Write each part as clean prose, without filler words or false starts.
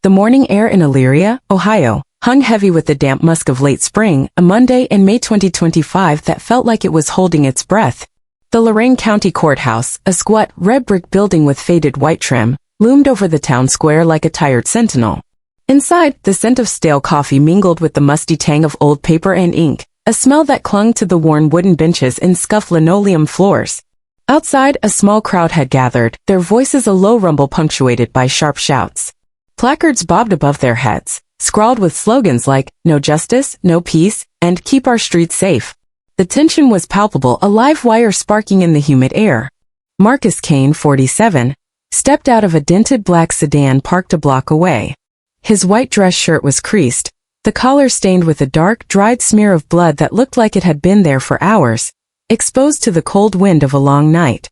The morning air in Elyria, Ohio, hung heavy with the damp musk of late spring, a Monday in May 2025 that felt like it was holding its breath. The Lorain County Courthouse, a squat, red brick building with faded white trim, loomed over the town square like a tired sentinel. Inside, the scent of stale coffee mingled with the musty tang of old paper and ink, a smell that clung to the worn wooden benches and scuffed linoleum floors. Outside, a small crowd had gathered, their voices a low rumble punctuated by sharp shouts. Placards bobbed above their heads, scrawled with slogans like, "No justice, no peace," and "Keep our streets safe." The tension was palpable, a live wire sparking in the humid air. Marcus Kane, 47, stepped out of a dented black sedan parked a block away. His white dress shirt was creased, the collar stained with a dark, dried smear of blood that looked like it had been there for hours, exposed to the cold wind of a long night.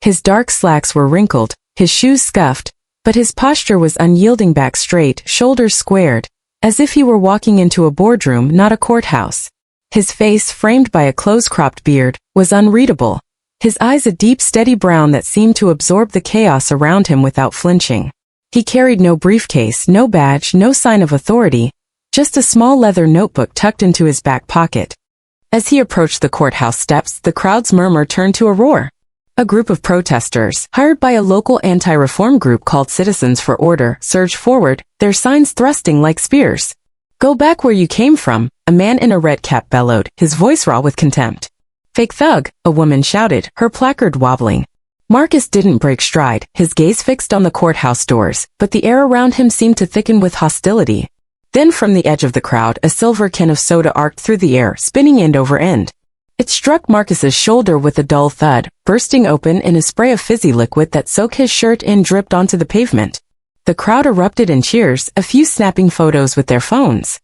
His dark slacks were wrinkled, his shoes scuffed, but his posture was unyielding, back straight, shoulders squared, as if he were walking into a boardroom, not a courthouse. His face, framed by a close-cropped beard, was unreadable, his eyes a deep, steady brown that seemed to absorb the chaos around him without flinching. He carried no briefcase, no badge, no sign of authority, just a small leather notebook tucked into his back pocket. As he approached the courthouse steps, the crowd's murmur turned to a roar. A group of protesters, hired by a local anti-reform group called Citizens for Order, surged forward, their signs thrusting like spears. "Go back where you came from," a man in a red cap bellowed, his voice raw with contempt. "Fake thug," a woman shouted, her placard wobbling. Marcus didn't break stride, his gaze fixed on the courthouse doors, but the air around him seemed to thicken with hostility. Then from the edge of the crowd, a silver can of soda arced through the air, spinning end over end. It struck Marcus's shoulder with a dull thud, bursting open in a spray of fizzy liquid that soaked his shirt and dripped onto the pavement. The crowd erupted in cheers, a few snapping photos with their phones.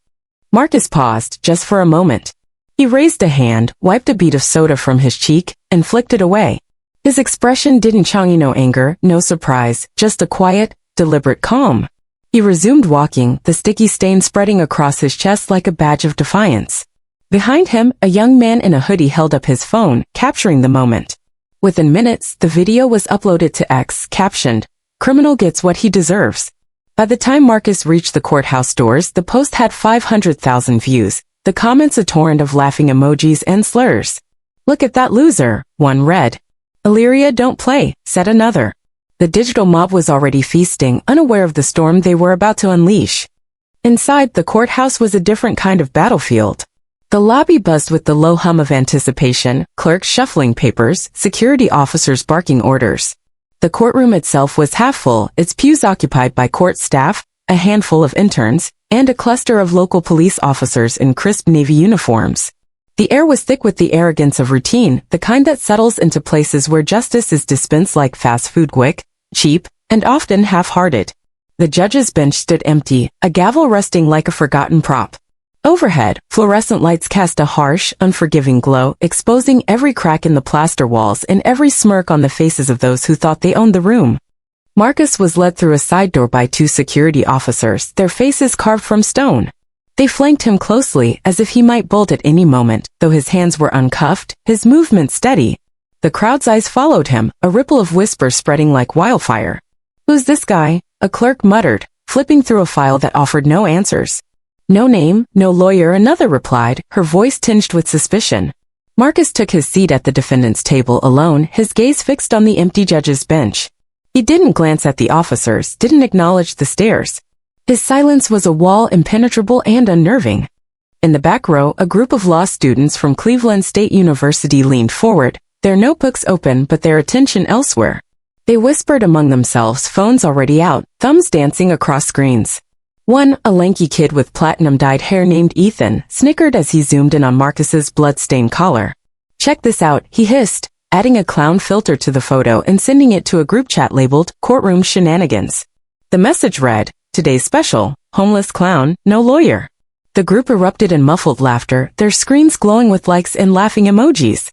Marcus paused, just for a moment. He raised a hand, wiped a bead of soda from his cheek, and flicked it away. His expression didn't change, no anger, no surprise, just a quiet, deliberate calm. He resumed walking, the sticky stain spreading across his chest like a badge of defiance. Behind him, a young man in a hoodie held up his phone, capturing the moment. Within minutes, the video was uploaded to X, captioned, "Criminal gets what he deserves." By the time Marcus reached the courthouse doors, the post had 500,000 views, the comments a torrent of laughing emojis and slurs. "Look at that loser," one read. "Elyria don't play," said another. The digital mob was already feasting, unaware of the storm they were about to unleash. Inside, the courthouse was a different kind of battlefield. The lobby buzzed with the low hum of anticipation, clerks shuffling papers, security officers barking orders. The courtroom itself was half full, its pews occupied by court staff, a handful of interns, and a cluster of local police officers in crisp navy uniforms. The air was thick with the arrogance of routine, the kind that settles into places where justice is dispensed like fast food, quick, cheap, and often half-hearted. The judge's bench stood empty, a gavel resting like a forgotten prop. Overhead, fluorescent lights cast a harsh, unforgiving glow, exposing every crack in the plaster walls and every smirk on the faces of those who thought they owned the room. Marcus was led through a side door by two security officers, their faces carved from stone. They flanked him closely, as if he might bolt at any moment, though his hands were uncuffed, his movement steady. The crowd's eyes followed him, a ripple of whispers spreading like wildfire. "Who's this guy?" a clerk muttered, flipping through a file that offered no answers. "No name, no lawyer," another replied, her voice tinged with suspicion. Marcus took his seat at the defendant's table alone, his gaze fixed on the empty judge's bench. He didn't glance at the officers, didn't acknowledge the stares. His silence was a wall, impenetrable and unnerving. In the back row, a group of law students from Cleveland State University leaned forward, their notebooks open but their attention elsewhere. They whispered among themselves, phones already out, thumbs dancing across screens. One, a lanky kid with platinum-dyed hair named Ethan, snickered as he zoomed in on Marcus's blood-stained collar. "Check this out," he hissed, adding a clown filter to the photo and sending it to a group chat labeled Courtroom Shenanigans. The message read, "Today's special, homeless clown, no lawyer." The group erupted in muffled laughter, their screens glowing with likes and laughing emojis.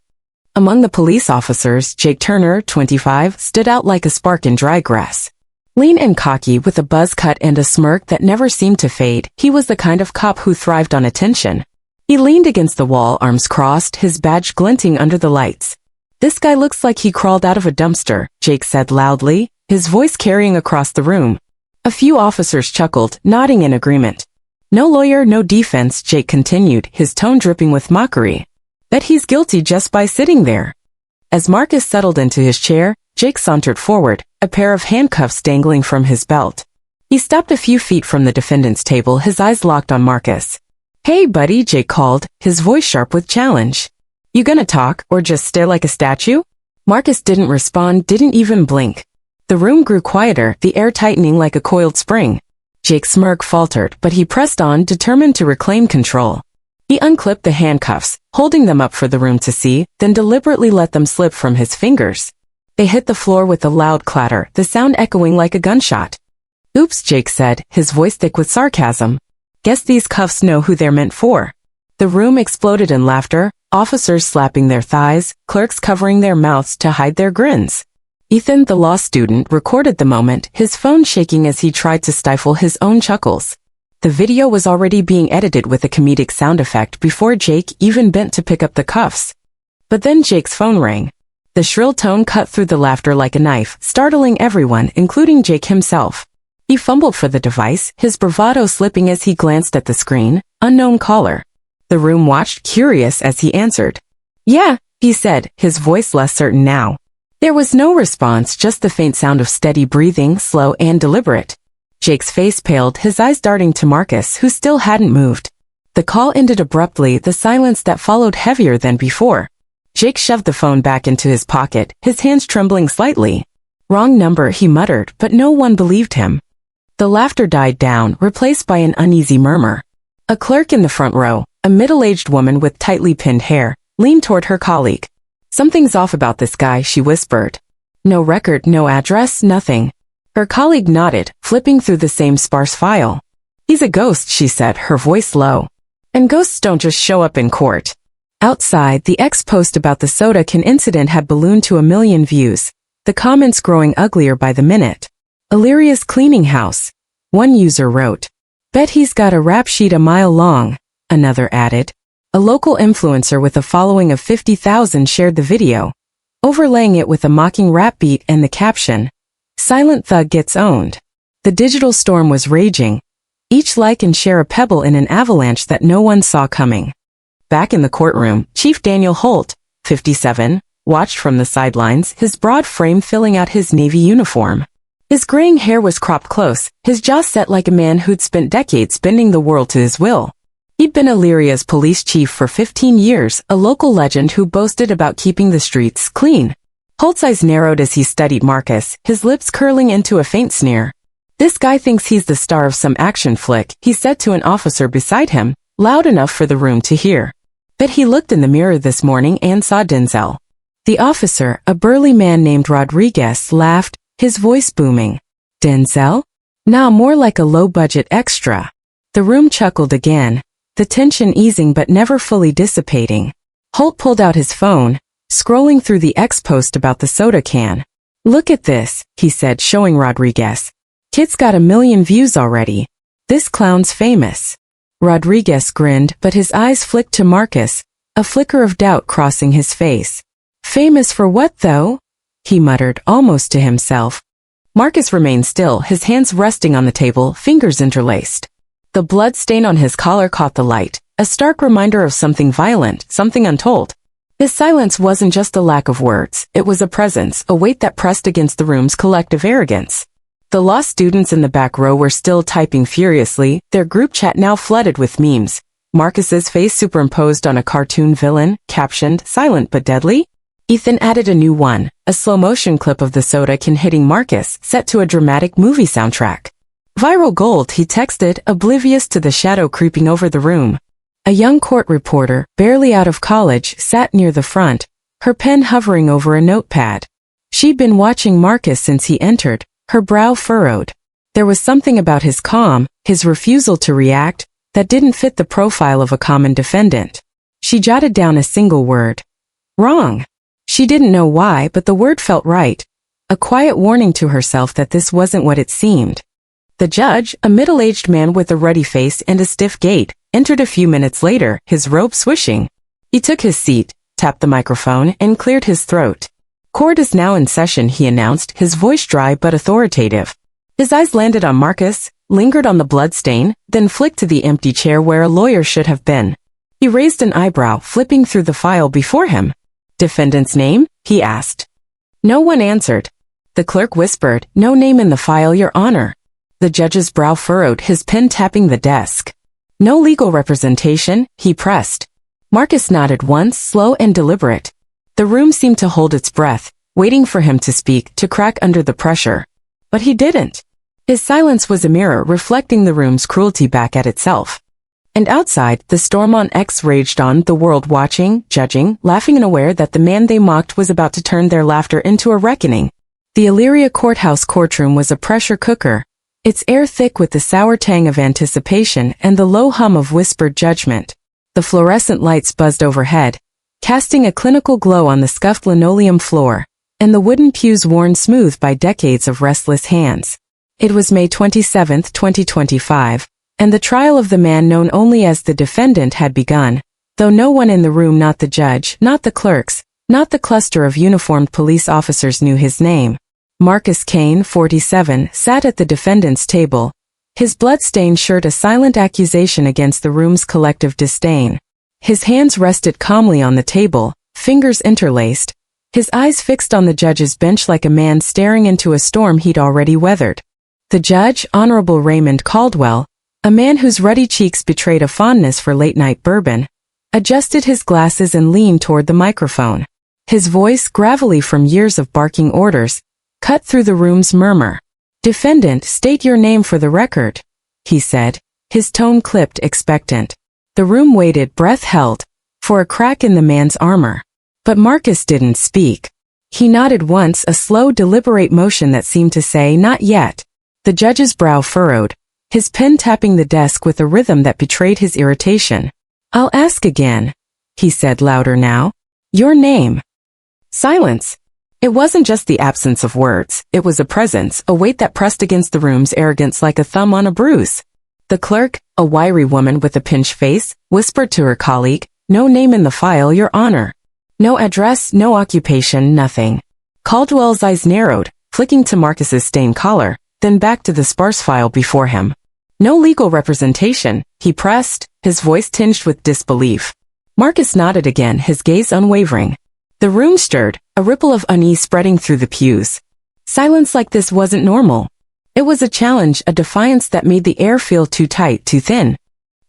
Among the police officers, Jake Turner, 25, stood out like a spark in dry grass. Lean and cocky with a buzz cut and a smirk that never seemed to fade, he was the kind of cop who thrived on attention. He leaned against the wall, arms crossed, his badge glinting under the lights. "This guy looks like he crawled out of a dumpster," Jake said loudly, his voice carrying across the room. A few officers chuckled, nodding in agreement. No lawyer, no defense, Jake continued, his tone dripping with mockery. Bet he's guilty just by sitting there. As Marcus settled into his chair, Jake sauntered forward, a pair of handcuffs dangling from his belt. He stopped a few feet from the defendant's table, his eyes locked on Marcus. Hey buddy, Jake called, his voice sharp with challenge. You gonna talk, or just stare like a statue? Marcus didn't respond, didn't even blink. The room grew quieter, the air tightening like a coiled spring. Jake's smirk faltered, but he pressed on, determined to reclaim control. He unclipped the handcuffs, holding them up for the room to see, then deliberately let them slip from his fingers. They hit the floor with a loud clatter, the sound echoing like a gunshot. Oops, Jake said, his voice thick with sarcasm. Guess these cuffs know who they're meant for. The room exploded in laughter, officers slapping their thighs, clerks covering their mouths to hide their grins. Ethan, the law student, recorded the moment, his phone shaking as he tried to stifle his own chuckles. The video was already being edited with a comedic sound effect before Jake even bent to pick up the cuffs. But then Jake's phone rang. The shrill tone cut through the laughter like a knife, startling everyone, including Jake himself. He fumbled for the device, his bravado slipping as he glanced at the screen. Unknown caller. The room watched, curious, as he answered. Yeah, he said, his voice less certain now. There was no response, just the faint sound of steady breathing, slow and deliberate. Jake's face paled, his eyes darting to Marcus, who still hadn't moved. The call ended abruptly, the silence that followed heavier than before. Jake shoved the phone back into his pocket, his hands trembling slightly. Wrong number, he muttered, but no one believed him. The laughter died down, replaced by an uneasy murmur. A clerk in the front row, a middle-aged woman with tightly pinned hair, leaned toward her colleague. Something's off about this guy, she whispered. No record, no address, nothing. Her colleague nodded, flipping through the same sparse file. He's a ghost, she said, her voice low. And ghosts don't just show up in court. Outside, the ex-post about the soda can incident had ballooned to 1 million views, the comments growing uglier by the minute. Illyria's cleaning house. One user wrote. Bet he's got a rap sheet a mile long, another added. A local influencer with a following of 50,000 shared the video, overlaying it with a mocking rap beat and the caption, Silent Thug gets owned. The digital storm was raging. Each like and share a pebble in an avalanche that no one saw coming. Back in the courtroom, Chief Daniel Holt, 57, watched from the sidelines, his broad frame filling out his Navy uniform. His graying hair was cropped close, his jaw set like a man who'd spent decades bending the world to his will. He'd been Illyria's police chief for 15 years, a local legend who boasted about keeping the streets clean. Holt's eyes narrowed as he studied Marcus, his lips curling into a faint sneer. This guy thinks he's the star of some action flick, he said to an officer beside him, loud enough for the room to hear. Bet he looked in the mirror this morning and saw Denzel. The officer, a burly man named Rodriguez, laughed, his voice booming. Denzel? Nah, more like a low-budget extra. The room chuckled again, the tension easing but never fully dissipating. Holt pulled out his phone, scrolling through the ex-post about the soda can. Look at this, he said, showing Rodriguez. Kid's got 1 million views already. This clown's famous. Rodriguez grinned, but his eyes flicked to Marcus, a flicker of doubt crossing his face. Famous for what, though? He muttered, almost to himself. Marcus remained still, his hands resting on the table, fingers interlaced. The blood stain on his collar caught the light, a stark reminder of something violent, something untold. His silence wasn't just a lack of words, it was a presence, a weight that pressed against the room's collective arrogance. The law students in the back row were still typing furiously, their group chat now flooded with memes. Marcus's face superimposed on a cartoon villain, captioned, silent but deadly. Ethan added a new one, a slow-motion clip of the soda can hitting Marcus, set to a dramatic movie soundtrack. Viral gold, he texted, oblivious to the shadow creeping over the room. A young court reporter, barely out of college, sat near the front, her pen hovering over a notepad. She'd been watching Marcus since he entered, her brow furrowed. There was something about his calm, his refusal to react, that didn't fit the profile of a common defendant. She jotted down a single word. Wrong. She didn't know why, but the word felt right. A quiet warning to herself that this wasn't what it seemed. The judge, a middle-aged man with a ruddy face and a stiff gait, entered a few minutes later, his robe swishing. He took his seat, tapped the microphone, and cleared his throat. Court is now in session, he announced, his voice dry but authoritative. His eyes landed on Marcus, lingered on the bloodstain, then flicked to the empty chair where a lawyer should have been. He raised an eyebrow, flipping through the file before him. "Defendant's name?" he asked. No one answered. The clerk whispered, "No name in the file, Your Honor." The judge's brow furrowed, his pen tapping the desk. "No legal representation?" he pressed. Marcus nodded once, slow and deliberate. The room seemed to hold its breath, waiting for him to speak, to crack under the pressure. But he didn't. His silence was a mirror reflecting the room's cruelty back at itself. And outside, the storm on X raged on, the world watching, judging, laughing and aware that the man they mocked was about to turn their laughter into a reckoning. The Elyria courthouse courtroom was a pressure cooker, its air thick with the sour tang of anticipation and the low hum of whispered judgment. The fluorescent lights buzzed overhead, casting a clinical glow on the scuffed linoleum floor, and the wooden pews worn smooth by decades of restless hands. It was May 27, 2025. And the trial of the man known only as the defendant had begun, though no one in the room, not the judge, not the clerks, not the cluster of uniformed police officers knew his name. Marcus Kane, 47, sat at the defendant's table, his blood-stained shirt a silent accusation against the room's collective disdain. His hands rested calmly on the table, fingers interlaced, his eyes fixed on the judge's bench like a man staring into a storm he'd already weathered. The judge, Honorable Raymond Caldwell, a man whose ruddy cheeks betrayed a fondness for late-night bourbon, adjusted his glasses and leaned toward the microphone. His voice, gravelly from years of barking orders, cut through the room's murmur. "Defendant, state your name for the record," he said, his tone clipped, expectant. The room waited, breath held, for a crack in the man's armor. But Marcus didn't speak. He nodded once, a slow, deliberate motion that seemed to say, "Not yet." The judge's brow furrowed, his pen tapping the desk with a rhythm that betrayed his irritation. "I'll ask again," he said louder now. "Your name." Silence. It wasn't just the absence of words, it was a presence, a weight that pressed against the room's arrogance like a thumb on a bruise. The clerk, a wiry woman with a pinched face, whispered to her colleague, "No name in the file, Your Honor." No address, no occupation, nothing. Caldwell's eyes narrowed, flicking to Marcus's stained collar, then back to the sparse file before him. "No legal representation," he pressed, his voice tinged with disbelief. Marcus nodded again, his gaze unwavering. The room stirred, a ripple of unease spreading through the pews. Silence like this wasn't normal. It was a challenge, a defiance that made the air feel too tight, too thin.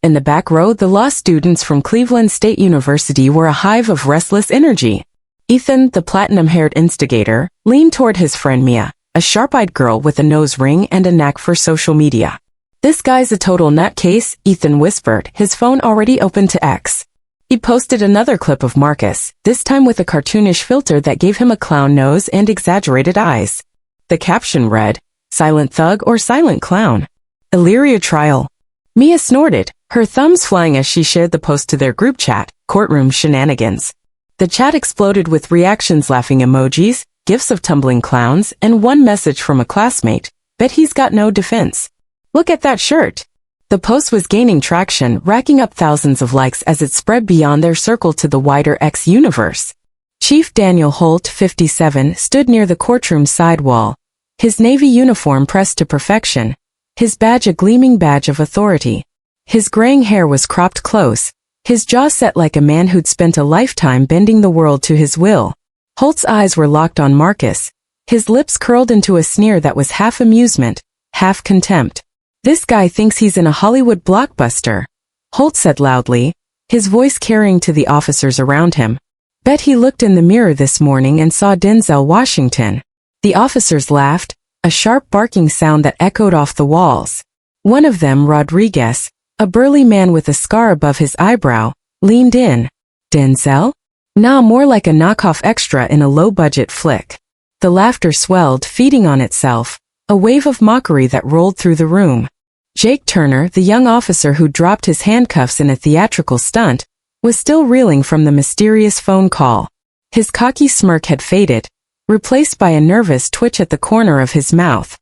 In the back row, the law students from Cleveland State University were a hive of restless energy. Ethan, the platinum-haired instigator, leaned toward his friend Mia, a sharp-eyed girl with a nose ring and a knack for social media. "This guy's a total nutcase," Ethan whispered, his phone already open to X. He posted another clip of Marcus, this time with a cartoonish filter that gave him a clown nose and exaggerated eyes. The caption read, "Silent Thug or Silent Clown? Elyria Trial." Mia snorted, her thumbs flying as she shared the post to their group chat, Courtroom Shenanigans. The chat exploded with reactions, laughing emojis, gifs of tumbling clowns, and one message from a classmate, "Bet he's got no defense. Look at that shirt." The post was gaining traction, racking up thousands of likes as it spread beyond their circle to the wider X universe. Chief Daniel Holt, 57, stood near the courtroom's side wall, his Navy uniform pressed to perfection, his badge a gleaming badge of authority. His graying hair was cropped close, his jaw set like a man who'd spent a lifetime bending the world to his will. Holt's eyes were locked on Marcus, his lips curled into a sneer that was half amusement, half contempt. "This guy thinks he's in a Hollywood blockbuster," Holt said loudly, his voice carrying to the officers around him. "Bet he looked in the mirror this morning and saw Denzel Washington." The officers laughed, a sharp barking sound that echoed off the walls. One of them, Rodriguez, a burly man with a scar above his eyebrow, leaned in. "Denzel? Nah, more like a knockoff extra in a low-budget flick." The laughter swelled, feeding on itself, a wave of mockery that rolled through the room. Jake Turner, the young officer who dropped his handcuffs in a theatrical stunt, was still reeling from the mysterious phone call. His cocky smirk had faded, replaced by a nervous twitch at the corner of his mouth.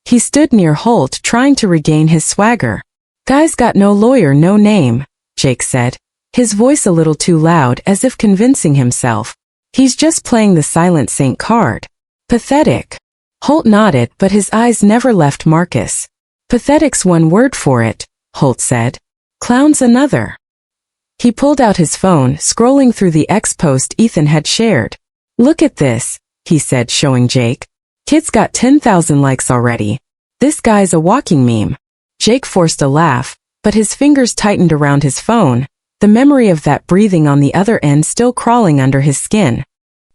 He stood near Holt, trying to regain his swagger. "Guy's got no lawyer, no name," Jake said, his voice a little too loud, as if convincing himself. "He's just playing the silent saint card." "Pathetic." Holt nodded, but his eyes never left Marcus. Pathetic's one word for it, Holt said. Clown's another. He pulled out his phone, scrolling through the X-post Ethan had shared. Look at this, he said, showing Jake. Kid's got 10,000 likes already. This guy's a walking meme. Jake forced a laugh, but his fingers tightened around his phone, the memory of that breathing on the other end still crawling under his skin.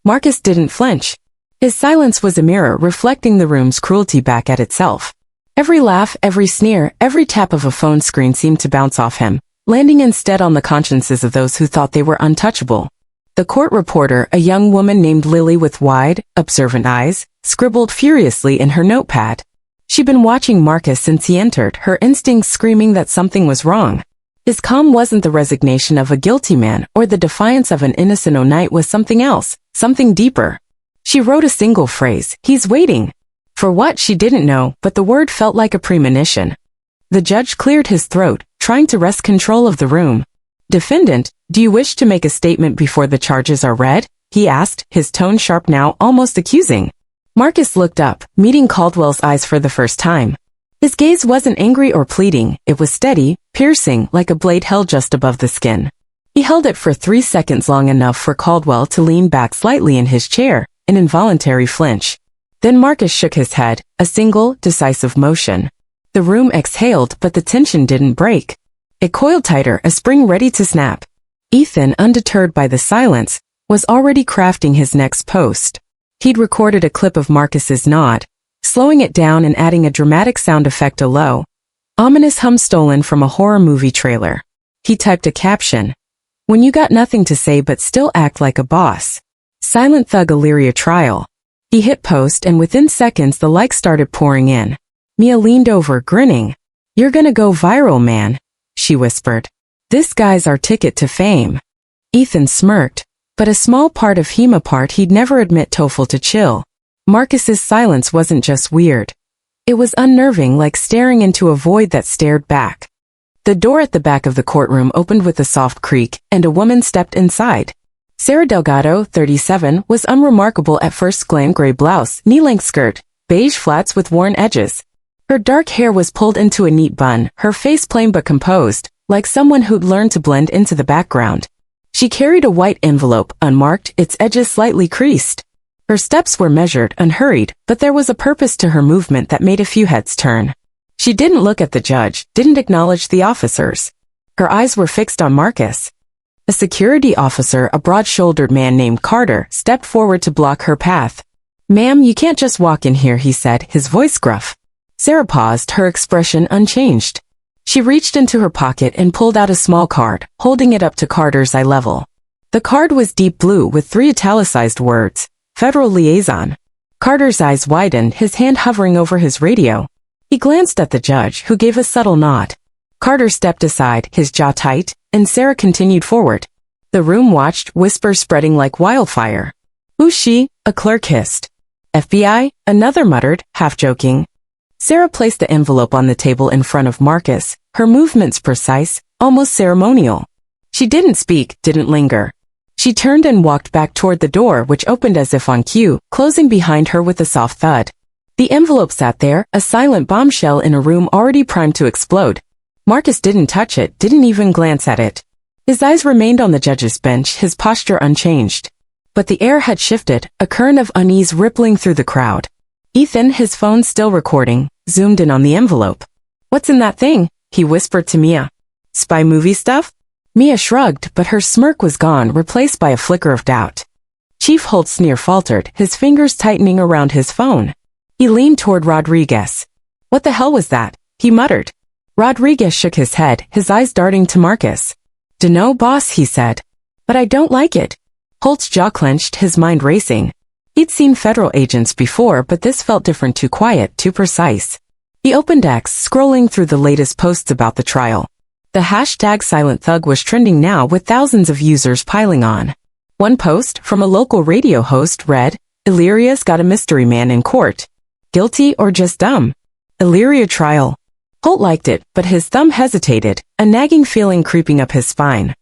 Marcus didn't flinch. His silence was a mirror reflecting the room's cruelty back at itself. Every laugh, every sneer, every tap of a phone screen seemed to bounce off him, landing instead on the consciences of those who thought they were untouchable. The court reporter, a young woman named Lily with wide, observant eyes, scribbled furiously in her notepad. She'd been watching Marcus since he entered, her instincts screaming that something was wrong. His calm wasn't the resignation of a guilty man or the defiance of an innocent knight, was something else, something deeper. She wrote a single phrase, he's waiting. For what, she didn't know, but the word felt like a premonition. The judge cleared his throat, trying to wrest control of the room. Defendant, do you wish to make a statement before the charges are read? He asked, his tone sharp now, almost accusing. Marcus looked up, meeting Caldwell's eyes for the first time. His gaze wasn't angry or pleading, it was steady, piercing, like a blade held just above the skin. He held it for 3 seconds, long enough for Caldwell to lean back slightly in his chair, an involuntary flinch. Then Marcus shook his head, a single, decisive motion. The room exhaled, but the tension didn't break. It coiled tighter, a spring ready to snap. Ethan, undeterred by the silence, was already crafting his next post. He'd recorded a clip of Marcus's nod, slowing it down and adding a dramatic sound effect, a low, ominous hum stolen from a horror movie trailer. He typed a caption. When you got nothing to say but still act like a boss. Silent Thug Illyria trial. He hit post and within seconds the likes started pouring in. Mia leaned over, grinning. You're gonna go viral, man, she whispered. This guy's our ticket to fame. Ethan smirked, but a small part of him, a part he'd never admit Toffel to chill. Marcus's silence wasn't just weird. It was unnerving, like staring into a void that stared back. The door at the back of the courtroom opened with a soft creak, and a woman stepped inside. Sarah Delgado, 37, was unremarkable at first glance. Gray blouse, knee-length skirt, beige flats with worn edges. Her dark hair was pulled into a neat bun, her face plain but composed, like someone who'd learned to blend into the background. She carried a white envelope, unmarked, its edges slightly creased. Her steps were measured, unhurried, but there was a purpose to her movement that made a few heads turn. She didn't look at the judge, didn't acknowledge the officers. Her eyes were fixed on Marcus. A security officer, a broad-shouldered man named Carter, stepped forward to block her path. Ma'am, you can't just walk in here, he said, his voice gruff. Sarah paused, her expression unchanged. She reached into her pocket and pulled out a small card, holding it up to Carter's eye level. The card was deep blue with 3 italicized words, Federal Liaison. Carter's eyes widened, his hand hovering over his radio. He glanced at the judge, who gave a subtle nod. Carter stepped aside, his jaw tight, and Sarah continued forward. The room watched, whispers spreading like wildfire. Who's she? A clerk hissed. FBI? Another muttered, half joking. Sarah placed the envelope on the table in front of Marcus, her movements precise, almost ceremonial. She didn't speak, didn't linger. She turned and walked back toward the door, which opened as if on cue, closing behind her with a soft thud. The envelope sat there, a silent bombshell in a room already primed to explode. Marcus didn't touch it, didn't even glance at it. His eyes remained on the judge's bench, his posture unchanged. But the air had shifted, a current of unease rippling through the crowd. Ethan, his phone still recording, zoomed in on the envelope. What's in that thing? He whispered to Mia. Spy movie stuff? Mia shrugged, but her smirk was gone, replaced by a flicker of doubt. Chief Holt's sneer faltered, his fingers tightening around his phone. He leaned toward Rodriguez. What the hell was that? He muttered. Rodriguez shook his head, his eyes darting to Marcus. Dunno, boss, he said. But I don't like it. Holt's jaw clenched, his mind racing. He'd seen federal agents before, but this felt different, too quiet, too precise. He opened X, scrolling through the latest posts about the trial. The hashtag Silent Thug was trending now, with thousands of users piling on. One post, from a local radio host, read, Illyria's got a mystery man in court. Guilty or just dumb? Illyria trial. Holt liked it, but his thumb hesitated, a nagging feeling creeping up his spine.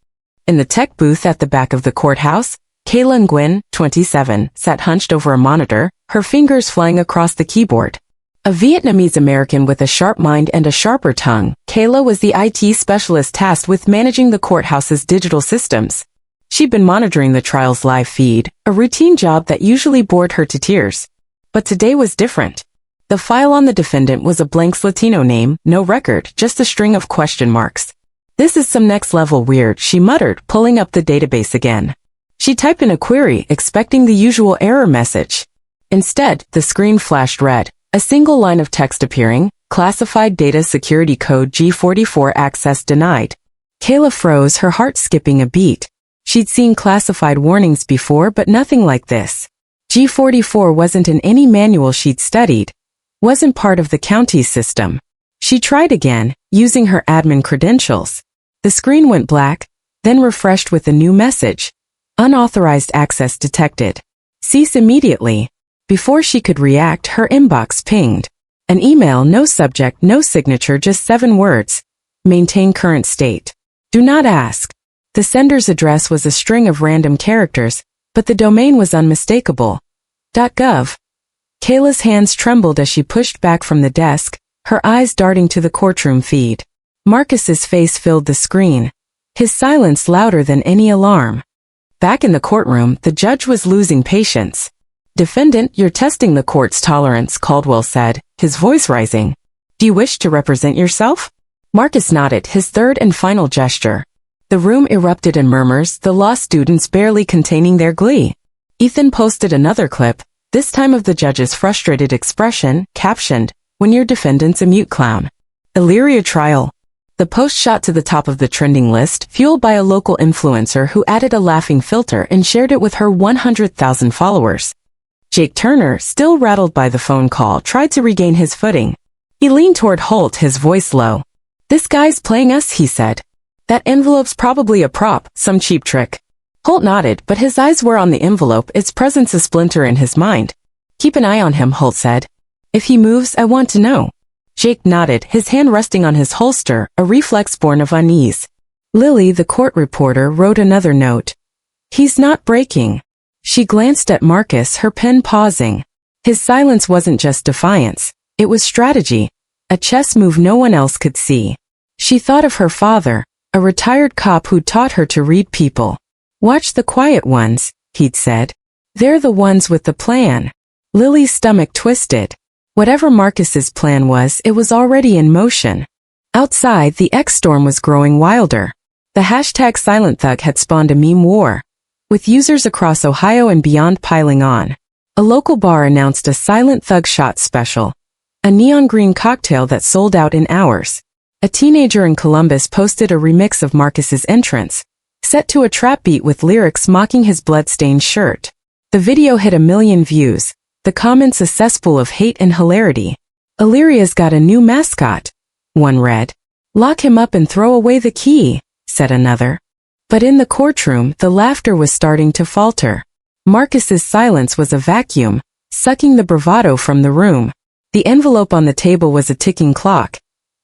In the tech booth at the back of the courthouse, Kayla Nguyen, 27, sat hunched over a monitor, her fingers flying across the keyboard. A Vietnamese American with a sharp mind and a sharper tongue, Kayla was the IT specialist tasked with managing the courthouse's digital systems. She'd been monitoring the trial's live feed, a routine job that usually bored her to tears. But today was different. The file on the defendant was a blank Latino name, no record, just a string of question marks. "This is some next-level weird," she muttered, pulling up the database again. She typed in a query, expecting the usual error message. Instead, the screen flashed red, a single line of text appearing, "Classified Data Security Code G44 Access Denied." Kayla froze, her heart skipping a beat. She'd seen classified warnings before, but nothing like this. G44 wasn't in any manual she'd studied, wasn't part of the county's system. She tried again, using her admin credentials. The screen went black, then refreshed with a new message. "Unauthorized access detected. Cease immediately." Before she could react, her inbox pinged. An email, no subject, no signature, just 7 words. "Maintain current state. Do not ask." The sender's address was a string of random characters, but the domain was unmistakable. .gov. Kayla's hands trembled as she pushed back from the desk, her eyes darting to the courtroom feed. Marcus's face filled the screen, his silence louder than any alarm. Back in the courtroom, the judge was losing patience. "Defendant, you're testing the court's tolerance," Caldwell said, his voice rising. "Do you wish to represent yourself?" Marcus nodded, his third and final gesture. The room erupted in murmurs, the law students barely containing their glee. Ethan posted another clip, this time of the judge's frustrated expression, captioned, "When your defendant's a mute clown." Elyria trial. The post shot to the top of the trending list, fueled by a local influencer who added a laughing filter and shared it with her 100,000 followers. Jake Turner, still rattled by the phone call, tried to regain his footing. He leaned toward Holt, his voice low. "This guy's playing us," he said. "That envelope's probably a prop, some cheap trick." Holt nodded, but his eyes were on the envelope, its presence a splinter in his mind. "Keep an eye on him," Holt said. "If he moves, I want to know." Jake nodded, his hand resting on his holster, a reflex born of unease. Lily, the court reporter, wrote another note. "He's not breaking." She glanced at Marcus, her pen pausing. His silence wasn't just defiance. It was strategy, a chess move no one else could see. She thought of her father, a retired cop who'd taught her to read people. "Watch the quiet ones," he'd said. "They're the ones with the plan." Lily's stomach twisted. Whatever Marcus's plan was, it was already in motion. Outside, the X-storm was growing wilder. The hashtag Silent Thug had spawned a meme war, with users across Ohio and beyond piling on. A local bar announced a Silent Thug shot special, a neon green cocktail that sold out in hours. A teenager in Columbus posted a remix of Marcus's entrance, set to a trap beat with lyrics mocking his blood-stained shirt. The video hit 1 million views, the comments a cesspool of hate and hilarity. "Illyria's got a new mascot," one read. "Lock him up and throw away the key," said another. But in the courtroom, the laughter was starting to falter. Marcus's silence was a vacuum, sucking the bravado from the room. The envelope on the table was a ticking clock,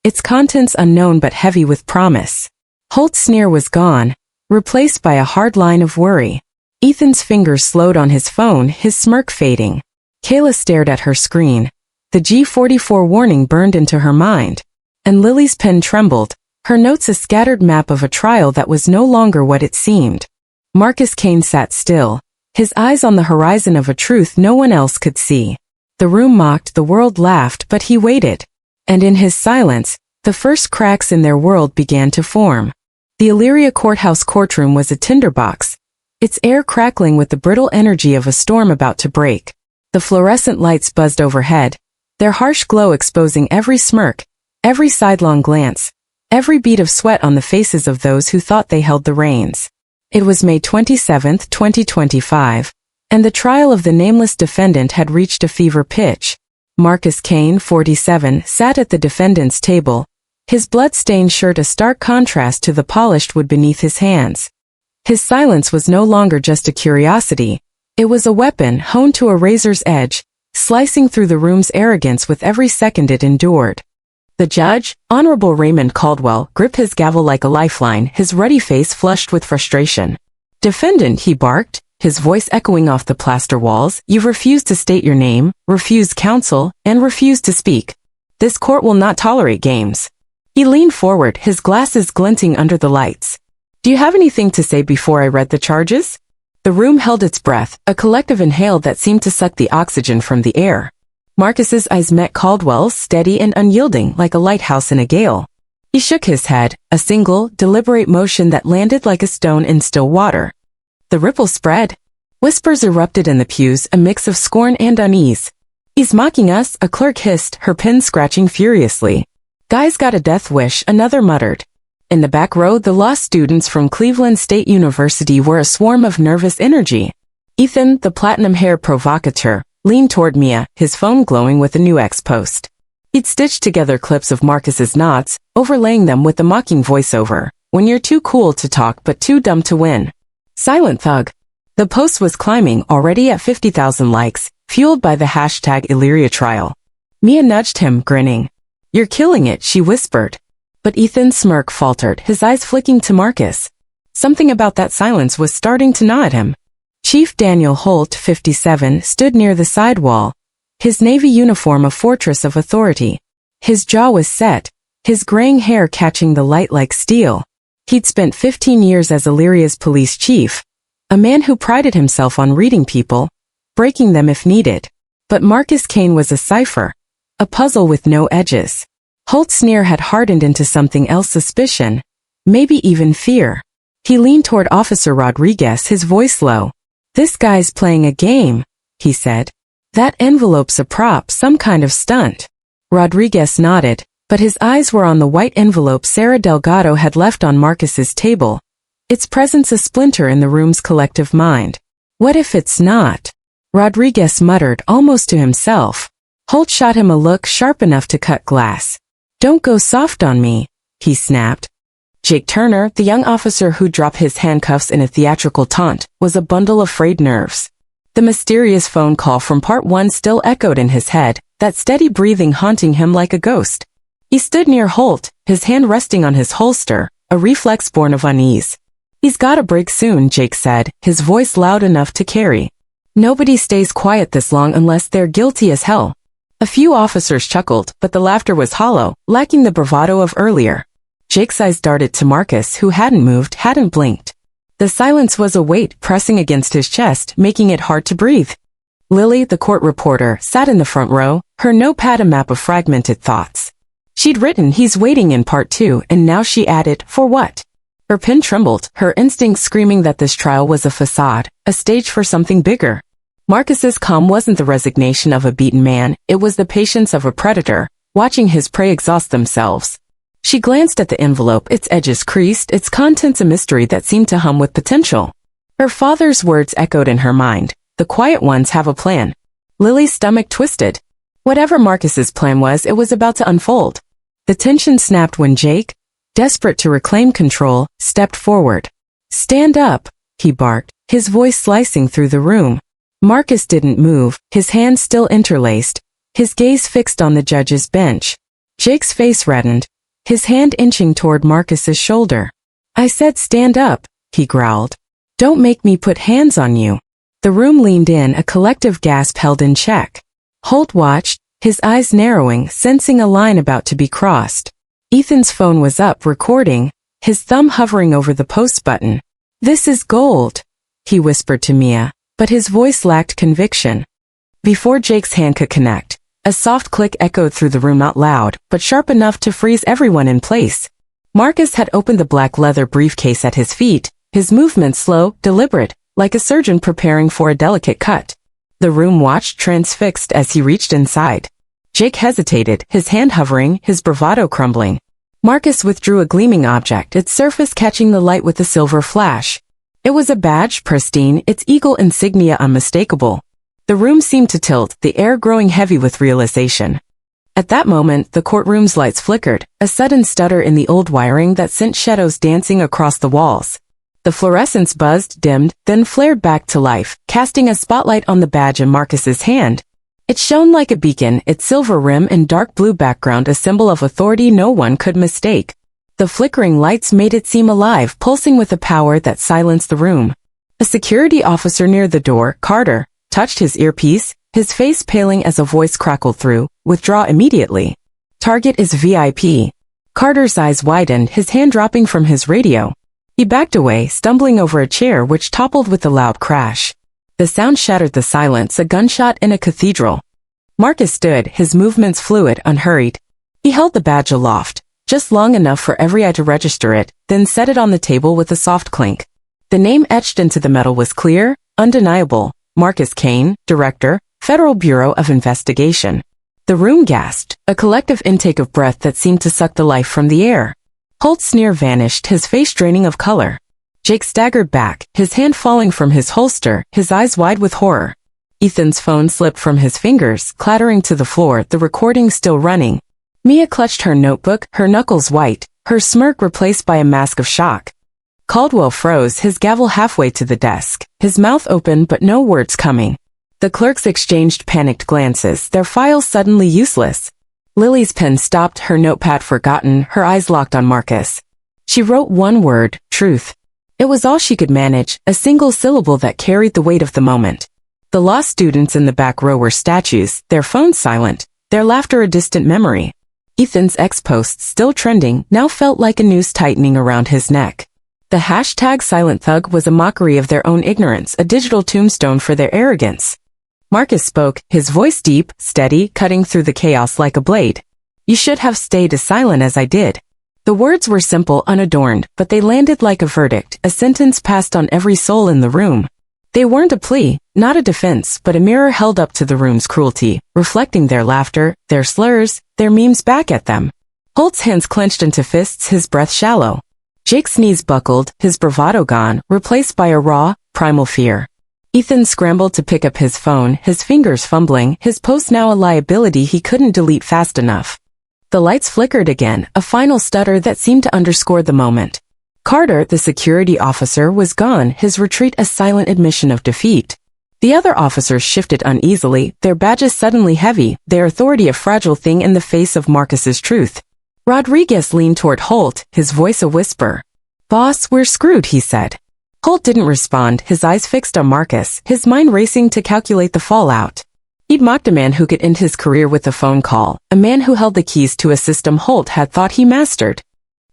its contents unknown but heavy with promise. Holt's sneer was gone, replaced by a hard line of worry. Ethan's fingers slowed on his phone, his smirk fading. Kayla stared at her screen. The G44 warning burned into her mind. And Lily's pen trembled, her notes a scattered map of a trial that was no longer what it seemed. Marcus Kane sat still, his eyes on the horizon of a truth no one else could see. The room mocked, the world laughed, but he waited. And in his silence, the first cracks in their world began to form. The Elyria courthouse courtroom was a tinderbox, its air crackling with the brittle energy of a storm about to break. The fluorescent lights buzzed overhead, their harsh glow exposing every smirk, every sidelong glance, every bead of sweat on the faces of those who thought they held the reins. It was May 27, 2025, and the trial of the nameless defendant had reached a fever pitch. Marcus Kane, 47, sat at the defendant's table, his blood-stained shirt a stark contrast to the polished wood beneath his hands. His silence was no longer just a curiosity. It was a weapon honed to a razor's edge, slicing through the room's arrogance with every second it endured. The judge, Honorable Raymond Caldwell, gripped his gavel like a lifeline, his ruddy face flushed with frustration. "Defendant," he barked, his voice echoing off the plaster walls. "You've refused to state your name, refused counsel, and refused to speak. This court will not tolerate games." He leaned forward, his glasses glinting under the lights. "Do you have anything to say before I read the charges?" The room held its breath, a collective inhale that seemed to suck the oxygen from the air. Marcus's eyes met Caldwell's, steady and unyielding like a lighthouse in a gale. He shook his head, a single, deliberate motion that landed like a stone in still water. The ripple spread. Whispers erupted in the pews, a mix of scorn and unease. "He's mocking us," a clerk hissed, her pen scratching furiously. "Guy's got a death wish," another muttered. In the back row, the law students from Cleveland State University were a swarm of nervous energy. Ethan, the platinum-haired provocateur, leaned toward Mia, his phone glowing with a new ex-post. He'd stitched together clips of Marcus's nods, overlaying them with the mocking voiceover. "When you're too cool to talk but too dumb to win. Silent thug." The post was climbing, already at 50,000 likes, fueled by the hashtag Illyria trial. Mia nudged him, grinning. "You're killing it," she whispered. But Ethan's smirk faltered, his eyes flicking to Marcus. Something about that silence was starting to gnaw at him. Chief Daniel Holt, 57, stood near the side wall, his navy uniform a fortress of authority. His jaw was set, his graying hair catching the light like steel. He'd spent 15 years as Illyria's police chief, a man who prided himself on reading people, breaking them if needed. But Marcus Kane was a cipher, a puzzle with no edges. Holt's sneer had hardened into something else, suspicion, maybe even fear. He leaned toward Officer Rodriguez, his voice low. "This guy's playing a game," he said. "That envelope's a prop, some kind of stunt." Rodriguez nodded, but his eyes were on the white envelope Sarah Delgado had left on Marcus's table, its presence a splinter in the room's collective mind. "What if it's not?" Rodriguez muttered, almost to himself. Holt shot him a look sharp enough to cut glass. "Don't go soft on me," he snapped. Jake Turner, the young officer who dropped his handcuffs in a theatrical taunt, was a bundle of frayed nerves. The mysterious phone call from Part 1 still echoed in his head, that steady breathing haunting him like a ghost. He stood near Holt, his hand resting on his holster, a reflex born of unease. "He's gotta break soon," Jake said, his voice loud enough to carry. "Nobody stays quiet this long unless they're guilty as hell." A few officers chuckled, but the laughter was hollow, lacking the bravado of earlier. Jake's eyes darted to Marcus, who hadn't moved, hadn't blinked. The silence was a weight pressing against his chest, making it hard to breathe. Lily, the court reporter, sat in the front row, her notepad a map of fragmented thoughts. She'd written, "He's waiting" in Part 2, and now she added, "For what?" Her pen trembled, her instincts screaming that this trial was a facade, a stage for something bigger. Marcus's calm wasn't the resignation of a beaten man, it was the patience of a predator, watching his prey exhaust themselves. She glanced at the envelope, its edges creased, its contents a mystery that seemed to hum with potential. Her father's words echoed in her mind, "The quiet ones have a plan." Lily's stomach twisted. Whatever Marcus's plan was, it was about to unfold. The tension snapped when Jake, desperate to reclaim control, stepped forward. "Stand up," he barked, his voice slicing through the room. Marcus didn't move, his hands still interlaced, his gaze fixed on the judge's bench. Jake's face reddened, his hand inching toward Marcus's shoulder. "I said stand up," he growled. "Don't make me put hands on you." The room leaned in, a collective gasp held in check. Holt watched, his eyes narrowing, sensing a line about to be crossed. Ethan's phone was up, recording, his thumb hovering over the post button. "This is gold," he whispered to Mia, but his voice lacked conviction. Before Jake's hand could connect, a soft click echoed through the room, not loud, but sharp enough to freeze everyone in place. Marcus had opened the black leather briefcase at his feet, his movements slow, deliberate, like a surgeon preparing for a delicate cut. The room watched, transfixed, as he reached inside. Jake hesitated, his hand hovering, his bravado crumbling. Marcus withdrew a gleaming object, its surface catching the light with a silver flash. It was a badge, pristine, its eagle insignia unmistakable. The room seemed to tilt, the air growing heavy with realization. At that moment, the courtroom's lights flickered, a sudden stutter in the old wiring that sent shadows dancing across the walls. The fluorescence buzzed, dimmed, then flared back to life, casting a spotlight on the badge in Marcus's hand. It shone like a beacon, its silver rim and dark blue background a symbol of authority no one could mistake. The flickering lights made it seem alive, pulsing with a power that silenced the room. A security officer near the door, Carter, touched his earpiece, his face paling as a voice crackled through, "Withdraw immediately. Target is VIP." Carter's eyes widened, his hand dropping from his radio. He backed away, stumbling over a chair which toppled with a loud crash. The sound shattered the silence, a gunshot in a cathedral. Marcus stood, his movements fluid, unhurried. He held the badge aloft, just long enough for every eye to register it, then set it on the table with a soft clink. The name etched into the metal was clear, undeniable: Marcus Kane, Director, Federal Bureau of Investigation. The room gasped, a collective intake of breath that seemed to suck the life from the air. Holt's sneer vanished, his face draining of color. Jake staggered back, his hand falling from his holster, his eyes wide with horror. Ethan's phone slipped from his fingers, clattering to the floor, the recording still running. Mia clutched her notebook, her knuckles white, her smirk replaced by a mask of shock. Caldwell froze, his gavel halfway to the desk, his mouth open but no words coming. The clerks exchanged panicked glances, their files suddenly useless. Lily's pen stopped, her notepad forgotten, her eyes locked on Marcus. She wrote one word: truth. It was all she could manage, a single syllable that carried the weight of the moment. The law students in the back row were statues, their phones silent, their laughter a distant memory. Ethan's ex-post, still trending, now felt like a noose tightening around his neck. The hashtag Silent Thug was a mockery of their own ignorance, a digital tombstone for their arrogance. Marcus spoke, his voice deep, steady, cutting through the chaos like a blade. "You should have stayed as silent as I did." The words were simple, unadorned, but they landed like a verdict, a sentence passed on every soul in the room. They weren't a plea, not a defense, but a mirror held up to the room's cruelty, reflecting their laughter, their slurs, their memes back at them. Holt's hands clenched into fists, his breath shallow. Jake's knees buckled, his bravado gone, replaced by a raw, primal fear. Ethan scrambled to pick up his phone, his fingers fumbling, his post now a liability he couldn't delete fast enough. The lights flickered again, a final stutter that seemed to underscore the moment. Carter, the security officer, was gone, his retreat a silent admission of defeat. The other officers shifted uneasily, their badges suddenly heavy, their authority a fragile thing in the face of Marcus's truth. Rodriguez leaned toward Holt, his voice a whisper. "Boss, we're screwed," he said. Holt didn't respond, his eyes fixed on Marcus, his mind racing to calculate the fallout. He'd mocked a man who could end his career with a phone call, a man who held the keys to a system Holt had thought he mastered.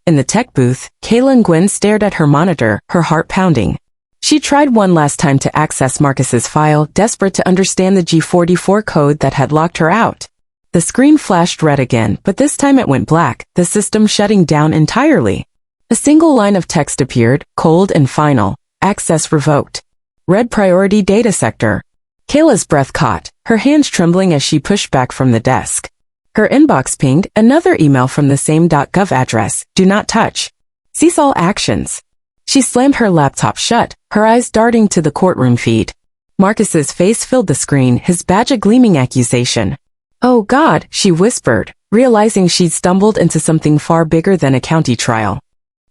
In the tech booth, Kayla Gwynn stared at her monitor, her heart pounding. She tried one last time to access Marcus's file, desperate to understand the G44 code that had locked her out. The screen flashed red again, but this time it went black, the system shutting down entirely. A single line of text appeared, cold and final. Access revoked. Red priority data sector. Kayla's breath caught, her hands trembling as she pushed back from the desk. Her inbox pinged, another email from the same .gov address, "Do not touch. Cease all actions." She slammed her laptop shut, her eyes darting to the courtroom feed. Marcus's face filled the screen, his badge a gleaming accusation. "Oh God," she whispered, realizing she'd stumbled into something far bigger than a county trial.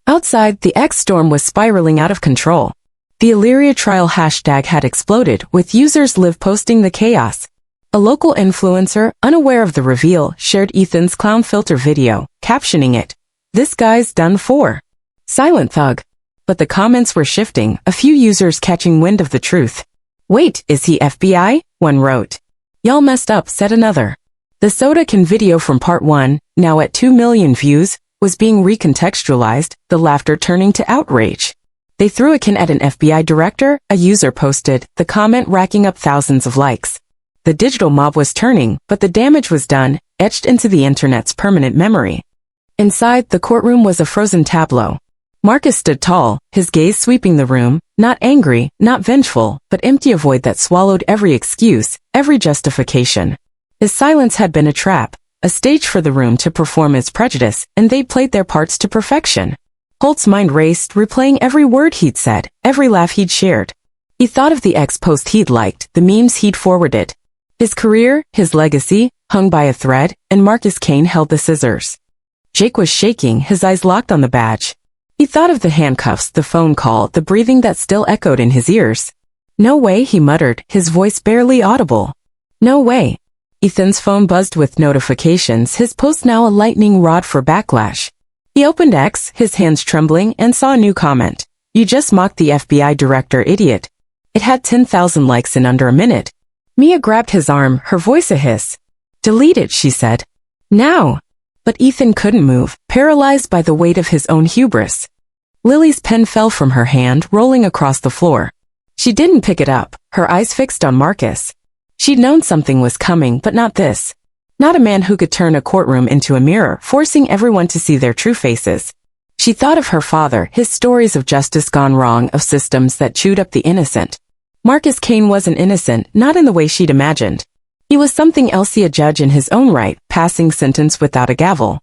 Outside, the X-storm was spiraling out of control. The Illyria trial hashtag had exploded, with users live posting the chaos. A local influencer, unaware of the reveal, shared Ethan's clown filter video, captioning it, "This guy's done for. Silent Thug." But the comments were shifting, a few users catching wind of the truth. "Wait, is he FBI?" one wrote. "Y'all messed up," said another. The Soda Can video from part 1, now at 2 million views, was being recontextualized, the laughter turning to outrage. They threw a can at an FBI director, a user posted, the comment racking up thousands of likes. The digital mob was turning, but the damage was done, etched into the internet's permanent memory. Inside, the courtroom was a frozen tableau. Marcus stood tall, his gaze sweeping the room, not angry, not vengeful, but empty, a void that swallowed every excuse, every justification. His silence had been a trap, a stage for the room to perform its prejudice, and they played their parts to perfection. Holt's mind raced, replaying every word he'd said, every laugh he'd shared. He thought of the ex-post he'd liked, the memes he'd forwarded. His career, his legacy, hung by a thread, and Marcus Kane held the scissors. Jake was shaking, his eyes locked on the badge. He thought of the handcuffs, the phone call, the breathing that still echoed in his ears. "No way," he muttered, his voice barely audible. "No way." Ethan's phone buzzed with notifications, his post now a lightning rod for backlash. He opened X, his hands trembling, and saw a new comment. "You just mocked the FBI director, idiot. It had 10,000 likes in under a minute. Mia grabbed his arm, her voice a hiss. "Delete it," she said. "Now." But Ethan couldn't move, paralyzed by the weight of his own hubris. Lily's pen fell from her hand, rolling across the floor. She didn't pick it up, her eyes fixed on Marcus. She'd known something was coming, but not this. Not a man who could turn a courtroom into a mirror, forcing everyone to see their true faces. She thought of her father, his stories of justice gone wrong, of systems that chewed up the innocent. Marcus Kane wasn't innocent, not in the way she'd imagined. He was something else, a judge in his own right, passing sentence without a gavel.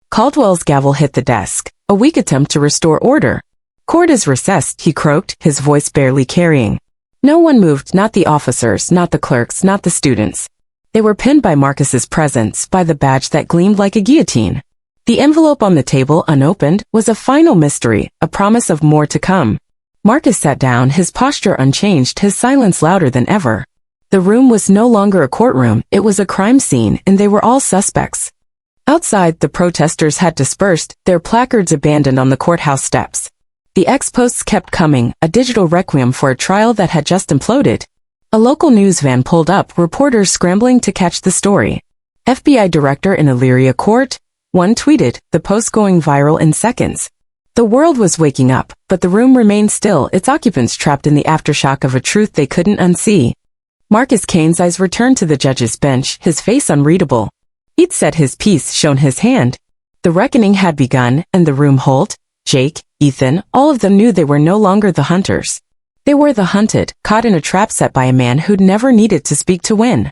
Caldwell's gavel hit the desk, a weak attempt to restore order. "Court is recessed," he croaked, his voice barely carrying. No one moved, not the officers, not the clerks, not the students. They were pinned by Marcus's presence, by the badge that gleamed like a guillotine. The envelope on the table, unopened, was a final mystery, a promise of more to come. Marcus sat down, his posture unchanged, his silence louder than ever. The room was no longer a courtroom, it was a crime scene, and they were all suspects. Outside, the protesters had dispersed, their placards abandoned on the courthouse steps. The ex-posts kept coming, a digital requiem for a trial that had just imploded. A local news van pulled up, reporters scrambling to catch the story. FBI director in Elyria Court? One tweeted, the post going viral in seconds. The world was waking up, but the room remained still, its occupants trapped in the aftershock of a truth they couldn't unsee. Marcus Kane's eyes returned to the judge's bench, his face unreadable. He'd said his piece, shown his hand. The reckoning had begun, and the room Holt, Jake, Ethan, all of them knew they were no longer the hunters. They were the hunted, caught in a trap set by a man who'd never needed to speak to win.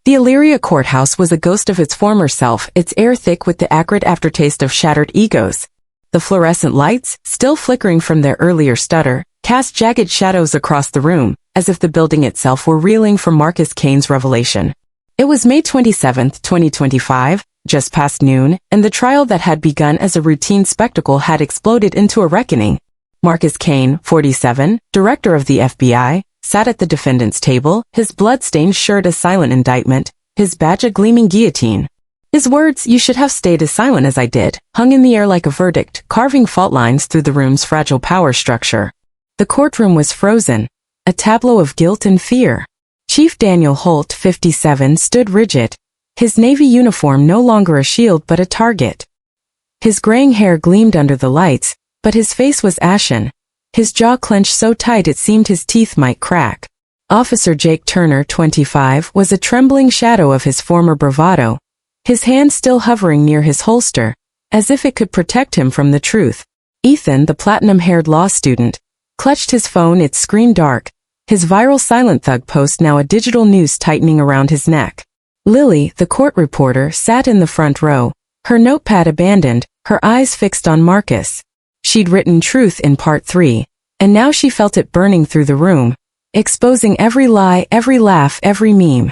The Elyria courthouse was a ghost of its former self, its air thick with the acrid aftertaste of shattered egos. The fluorescent lights, still flickering from their earlier stutter, cast jagged shadows across the room, as if the building itself were reeling from Marcus Kane's revelation. It was May 27, 2025, just past noon, and the trial that had begun as a routine spectacle had exploded into a reckoning. Marcus Kane, 47, director of the FBI, sat at the defendant's table, his blood-stained shirt a silent indictment, his badge a gleaming guillotine. His words, "You should have stayed as silent as I did," hung in the air like a verdict, carving fault lines through the room's fragile power structure. The courtroom was frozen, a tableau of guilt and fear. Chief Daniel Holt, 57, stood rigid, his navy uniform no longer a shield but a target. His graying hair gleamed under the lights, but his face was ashen, his jaw clenched so tight it seemed his teeth might crack. Officer Jake Turner, 25, was a trembling shadow of his former bravado, his hand still hovering near his holster, as if it could protect him from the truth. Ethan, the platinum-haired law student, clutched his phone, its screen dark, his viral silent thug post now a digital noose tightening around his neck. Lily, the court reporter, sat in the front row, her notepad abandoned, her eyes fixed on Marcus. She'd written truth in part 3, and now she felt it burning through the room, exposing every lie, every laugh, every meme.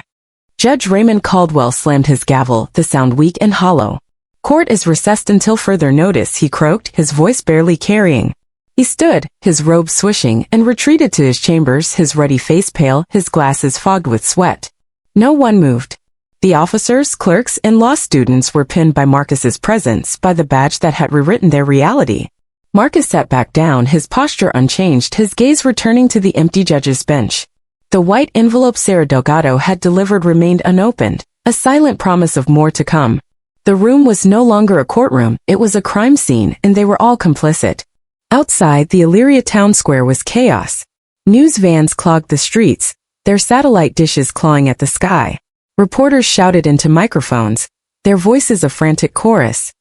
Judge Raymond Caldwell slammed his gavel, the sound weak and hollow. "Court is recessed until further notice," he croaked, his voice barely carrying. He stood, his robe swishing, and retreated to his chambers, his ruddy face pale, his glasses fogged with sweat. No one moved. The officers, clerks, and law students were pinned by Marcus's presence, by the badge that had rewritten their reality. Marcus sat back down, his posture unchanged, his gaze returning to the empty judge's bench. The white envelope Sarah Delgado had delivered remained unopened, a silent promise of more to come. The room was no longer a courtroom, it was a crime scene, and they were all complicit. Outside, the Elyria town square was chaos. News vans clogged the streets, their satellite dishes clawing at the sky. Reporters shouted into microphones, their voices a frantic chorus.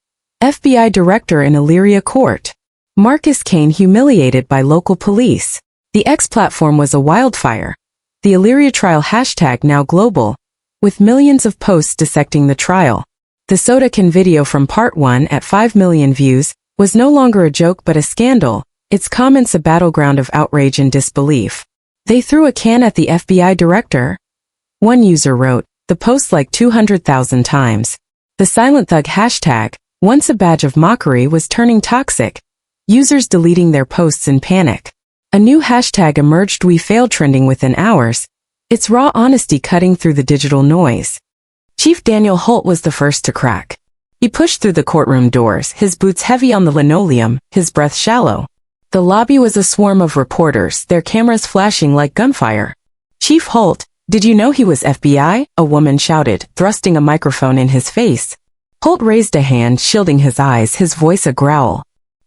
FBI director in Elyria court. Marcus Kane humiliated by local police. The X platform was a wildfire. The Elyria trial hashtag now global, with millions of posts dissecting the trial. The soda can video from part 1 at 5 million views was no longer a joke but a scandal, its comments a battleground of outrage and disbelief. "They threw a can at the FBI director," one user wrote, the post like 200,000 times. The silent thug hashtag, once a badge of mockery, was turning toxic, users deleting their posts in panic. A new hashtag emerged, "We failed," trending within hours, its raw honesty cutting through the digital noise. Chief Daniel Holt was the first to crack. He pushed through the courtroom doors, his boots heavy on the linoleum, his breath shallow. The lobby was a swarm of reporters, their cameras flashing like gunfire. "Chief Holt, did you know he was FBI?" a woman shouted, thrusting a microphone in his face. Holt raised a hand, shielding his eyes, his voice a growl.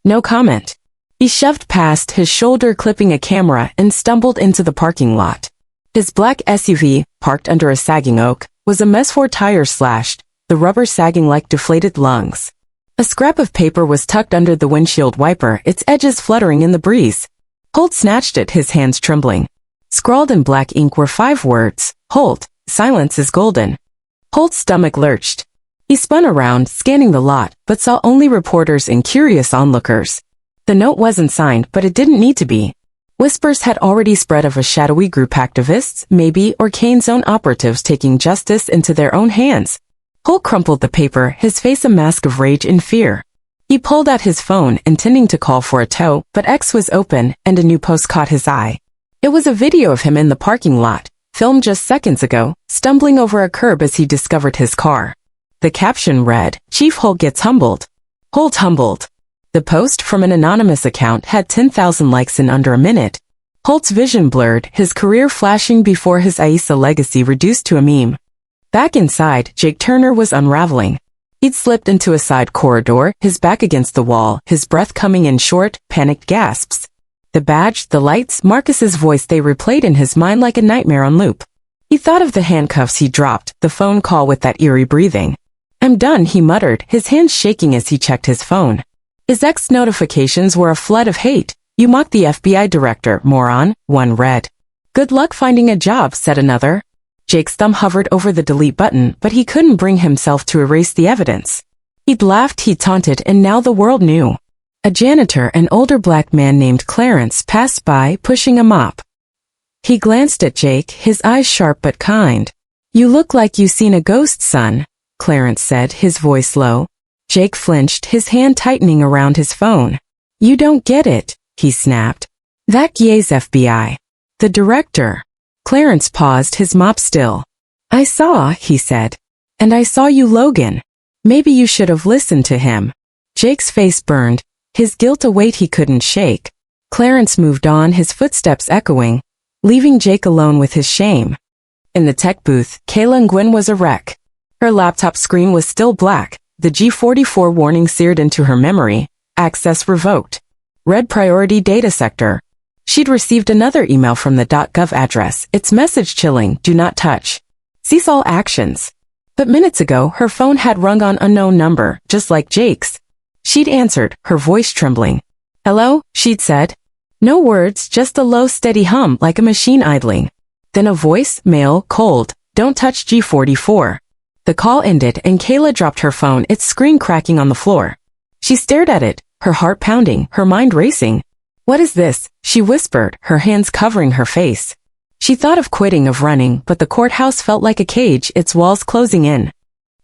No comment. He shoved past his shoulder, clipping a camera, and stumbled into the parking lot. His black SUV, parked under a sagging oak, was a mess. 4 tires slashed, the rubber sagging like deflated lungs. A scrap of paper was tucked under the windshield wiper, its edges fluttering in the breeze. Holt snatched it, his hands trembling. Scrawled in black ink were 5 words, "Holt, silence is golden." Holt's stomach lurched. He spun around, scanning the lot, but saw only reporters and curious onlookers. The note wasn't signed, but it didn't need to be. Whispers had already spread of a shadowy group, activists, maybe, or Kane's own operatives taking justice into their own hands. Holt crumpled the paper, his face a mask of rage and fear. He pulled out his phone, intending to call for a tow, but X was open, and a new post caught his eye. It was a video of him in the parking lot, filmed just seconds ago, stumbling over a curb as he discovered his car. The caption read, "Chief Holt gets humbled." Holt humbled. The post, from an anonymous account, had 10,000 likes in under a minute. Holt's vision blurred, his career flashing before his Aisa legacy reduced to a meme. Back inside, Jake Turner was unraveling. He'd slipped into a side corridor, his back against the wall, his breath coming in short, panicked gasps. The badge, the lights, Marcus's voice, they replayed in his mind like a nightmare on loop. He thought of the handcuffs he dropped, the phone call with that eerie breathing. "I'm done," he muttered, his hands shaking as he checked his phone. His ex notifications were a flood of hate. "You mocked the FBI director, moron," one read. "Good luck finding a job," said another. Jake's thumb hovered over the delete button, but he couldn't bring himself to erase the evidence. He'd laughed, he'd taunted, and now the world knew. A janitor, an older black man named Clarence, passed by, pushing a mop. He glanced at Jake, his eyes sharp but kind. "You look like you seen a ghost, son," Clarence said, his voice low. Jake flinched, his hand tightening around his phone. "You don't get it," he snapped. "That guy's FBI. The director." Clarence paused, his mop still. "I saw," he said. "And I saw you, Logan. Maybe you should have listened to him." Jake's face burned, his guilt a weight he couldn't shake. Clarence moved on, his footsteps echoing, leaving Jake alone with his shame. In the tech booth, Kayla Nguyen was a wreck. Her laptop screen was still black. The G44 warning seared into her memory. Access revoked. Red priority data sector. She'd received another email from the .gov address, its message chilling, "Do not touch. Cease all actions." But minutes ago, her phone had rung on unknown number, just like Jake's. She'd answered, her voice trembling. "Hello," she'd said. No words, just a low, steady hum, like a machine idling. Then a voice, male, cold, "Don't touch G44. The call ended and Kayla dropped her phone, its screen cracking on the floor. She stared at it, her heart pounding, her mind racing. "What is this?" she whispered, her hands covering her face. She thought of quitting, of running, but the courthouse felt like a cage, its walls closing in.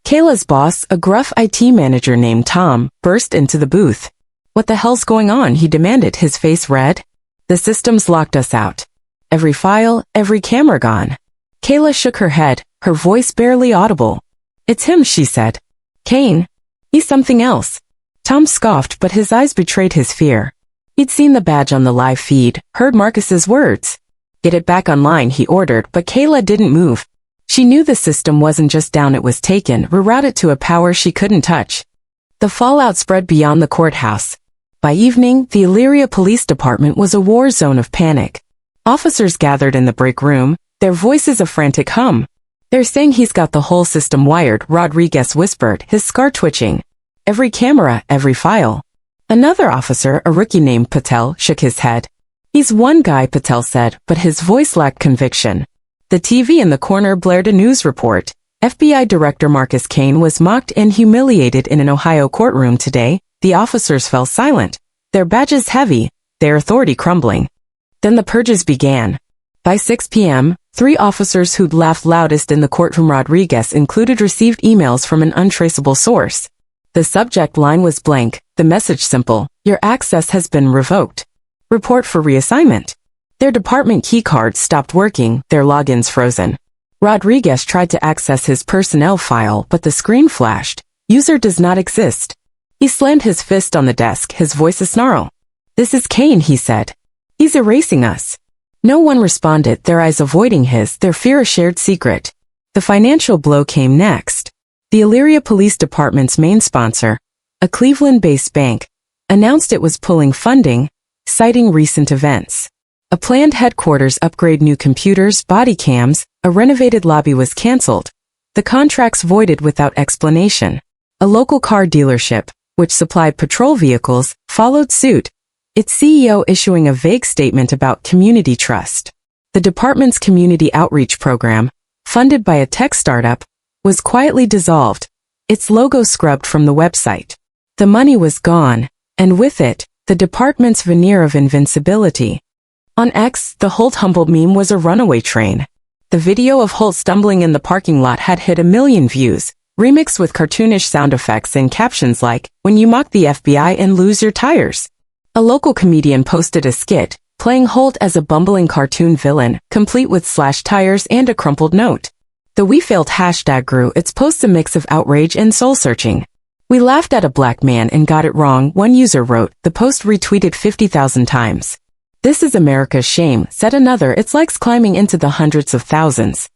Kayla's boss, a gruff IT manager named Tom, burst into the booth. "What the hell's going on?" he demanded, his face red. "The systems locked us out. Every file, every camera gone." Kayla shook her head, her voice barely audible. "It's him," she said. "Kane. He's something else." Tom scoffed, but his eyes betrayed his fear. He'd seen the badge on the live feed, heard Marcus's words. "Get it back online," he ordered, but Kayla didn't move. She knew the system wasn't just down, it was taken, rerouted to a power she couldn't touch. The fallout spread beyond the courthouse. By evening, the Elyria Police Department was a war zone of panic. Officers gathered in the break room, their voices a frantic hum. "They're saying he's got the whole system wired," Rodriguez whispered, his scar twitching. "Every camera, every file." Another officer, a rookie named Patel, shook his head. "He's one guy," Patel said, but his voice lacked conviction. The TV in the corner blared a news report. FBI Director Marcus Kane was mocked and humiliated in an Ohio courtroom today. The officers fell silent, their badges heavy, their authority crumbling. Then the purges began. By 6 p.m., 3 officers who'd laughed loudest in the courtroom, Rodriguez included, received emails from an untraceable source. The subject line was blank, the message simple: "Your access has been revoked. Report for reassignment." Their department keycards stopped working, their logins frozen. Rodriguez tried to access his personnel file, but the screen flashed. "User does not exist." He slammed his fist on the desk, his voice a snarl. "This is Kane," he said. "He's erasing us." No one responded, their eyes avoiding his, their fear a shared secret. The financial blow came next. The Elyria Police Department's main sponsor, a Cleveland-based bank, announced it was pulling funding, citing recent events. A planned headquarters upgrade, new computers, body cams, a renovated lobby was canceled. The contracts voided without explanation. A local car dealership, which supplied patrol vehicles, followed suit, its CEO issuing a vague statement about community trust. The department's community outreach program, funded by a tech startup, was quietly dissolved, its logo scrubbed from the website. The money was gone, and with it, the department's veneer of invincibility. On X, the Holt Humboldt meme was a runaway train. The video of Holt stumbling in the parking lot had hit 1 million views, remixed with cartoonish sound effects and captions like, "When you mock the FBI and lose your tires." A local comedian posted a skit, playing Holt as a bumbling cartoon villain, complete with slashed tires and a crumpled note. The "We Failed" hashtag grew, its posts a mix of outrage and soul-searching. "We laughed at a black man and got it wrong," one user wrote, the post retweeted 50,000 times. "This is America's shame," said another, its likes climbing into the hundreds of thousands.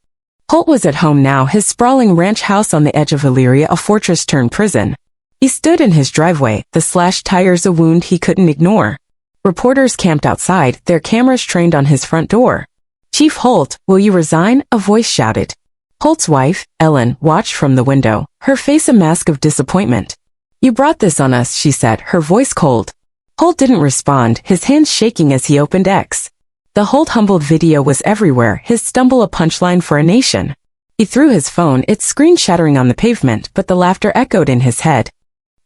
Holt was at home now, his sprawling ranch house on the edge of Elyria, a fortress turned prison. He stood in his driveway, the slashed tires a wound he couldn't ignore. Reporters camped outside, their cameras trained on his front door. "Chief Holt, will you resign?" a voice shouted. Holt's wife, Ellen, watched from the window, her face a mask of disappointment. "You brought this on us," she said, her voice cold. Holt didn't respond, his hands shaking as he opened X. The Holt Humboldt video was everywhere, his stumble a punchline for a nation. He threw his phone, its screen shattering on the pavement, but the laughter echoed in his head.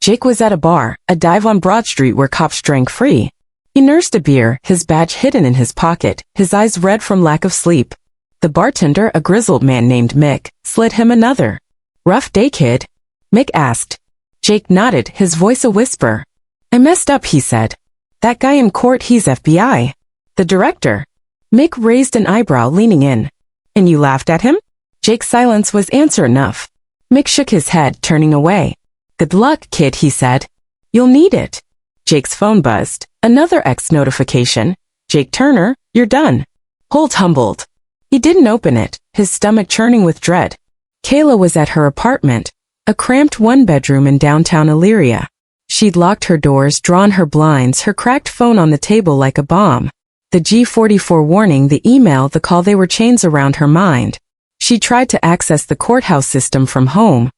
Jake was at a bar, a dive on Broad Street where cops drank free. He nursed a beer, his badge hidden in his pocket, his eyes red from lack of sleep. The bartender, a grizzled man named Mick, slid him another. "Rough day, kid?" Mick asked. Jake nodded, his voice a whisper. "I messed up," he said. "That guy in court, he's FBI. The director." Mick raised an eyebrow, leaning in. "And you laughed at him?" Jake's silence was answer enough. Mick shook his head, turning away. "Good luck, kid," he said. "You'll need it." Jake's phone buzzed. Another X notification. "Jake Turner, you're done." Holt Humboldt. He didn't open it, his stomach churning with dread. Kayla was at her apartment, a cramped one-bedroom in downtown Elyria. She'd locked her doors, drawn her blinds, her cracked phone on the table like a bomb. The G44 warning, the email, the call, they were chains around her mind. She tried to access the courthouse system from home,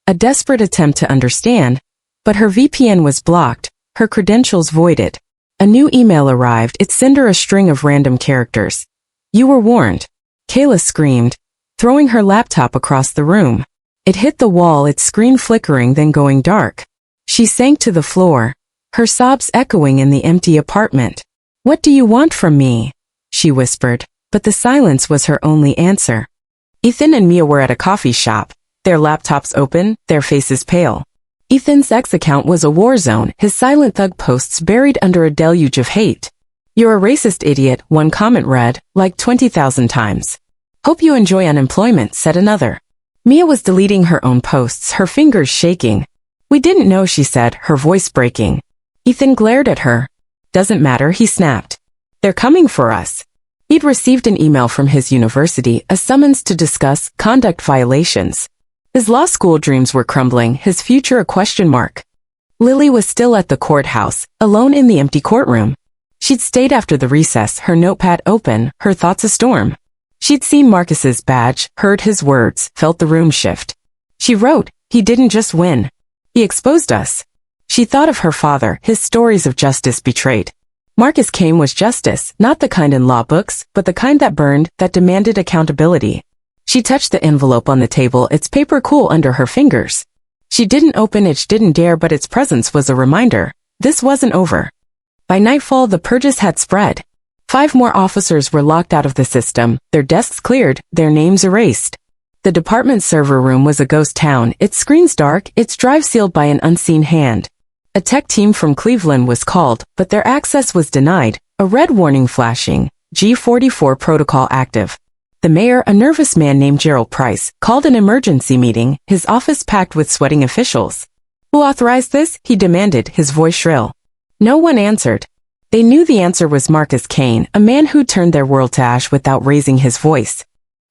a desperate attempt to understand, but her VPN was blocked, her credentials voided. A new email arrived, it sent her a string of random characters. "You were warned." Kayla screamed, throwing her laptop across the room. It hit the wall, its screen flickering, then going dark. She sank to the floor, her sobs echoing in the empty apartment. "What do you want from me?" she whispered, but the silence was her only answer. Ethan and Mia were at a coffee shop, their laptops open, their faces pale. Ethan's X account was a war zone, his silent thug posts buried under a deluge of hate. "You're a racist idiot," one comment read, like 20,000 times. "Hope you enjoy unemployment," said another. Mia was deleting her own posts, her fingers shaking. "We didn't know," she said, her voice breaking. Ethan glared at her. "Doesn't matter," he snapped. "They're coming for us." He'd received an email from his university, a summons to discuss conduct violations. His law school dreams were crumbling, his future a question mark. Lily was still at the courthouse, alone in the empty courtroom. She'd stayed after the recess, her notepad open, her thoughts a storm. She'd seen Marcus's badge, heard his words, felt the room shift. She wrote, "He didn't just win. He exposed us." She thought of her father, his stories of justice betrayed. Marcus Kane was justice, not the kind in law books, but the kind that burned, that demanded accountability. She touched the envelope on the table, its paper cool under her fingers. She didn't open it, didn't dare, but its presence was a reminder. This wasn't over. By nightfall, the purges had spread. 5 more officers were locked out of the system, their desks cleared, their names erased. The department server room was a ghost town, its screens dark, its drive sealed by an unseen hand. A tech team from Cleveland was called, but their access was denied, a red warning flashing, G44 protocol active. The mayor, a nervous man named Gerald Price, called an emergency meeting, his office packed with sweating officials. "Who authorized this?" he demanded, his voice shrill. No one answered. They knew the answer was Marcus Kane, a man who turned their world to ash without raising his voice.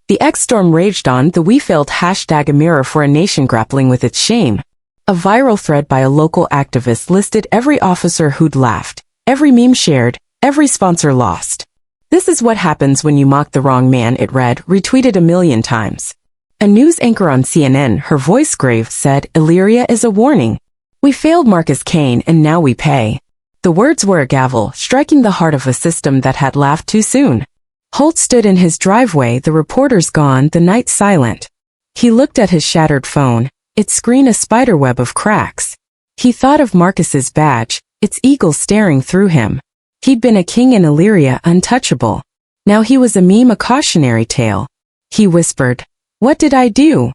The X-storm raged on, the "We failed" hashtag, a mirror for a nation grappling with its shame. A viral thread by a local activist listed every officer who'd laughed, every meme shared, every sponsor lost. "This is what happens when you mock the wrong man," it read, retweeted a million times. A news anchor on CNN, her voice grave, said, "Illyria is a warning. We failed Marcus Kane and now we pay." The words were a gavel, striking the heart of a system that had laughed too soon. Holt stood in his driveway, the reporters gone, the night silent. He looked at his shattered phone, its screen a spiderweb of cracks. He thought of Marcus's badge, its eagle staring through him. He'd been a king in Illyria, untouchable. Now he was a meme, a cautionary tale. He whispered, "What did I do?"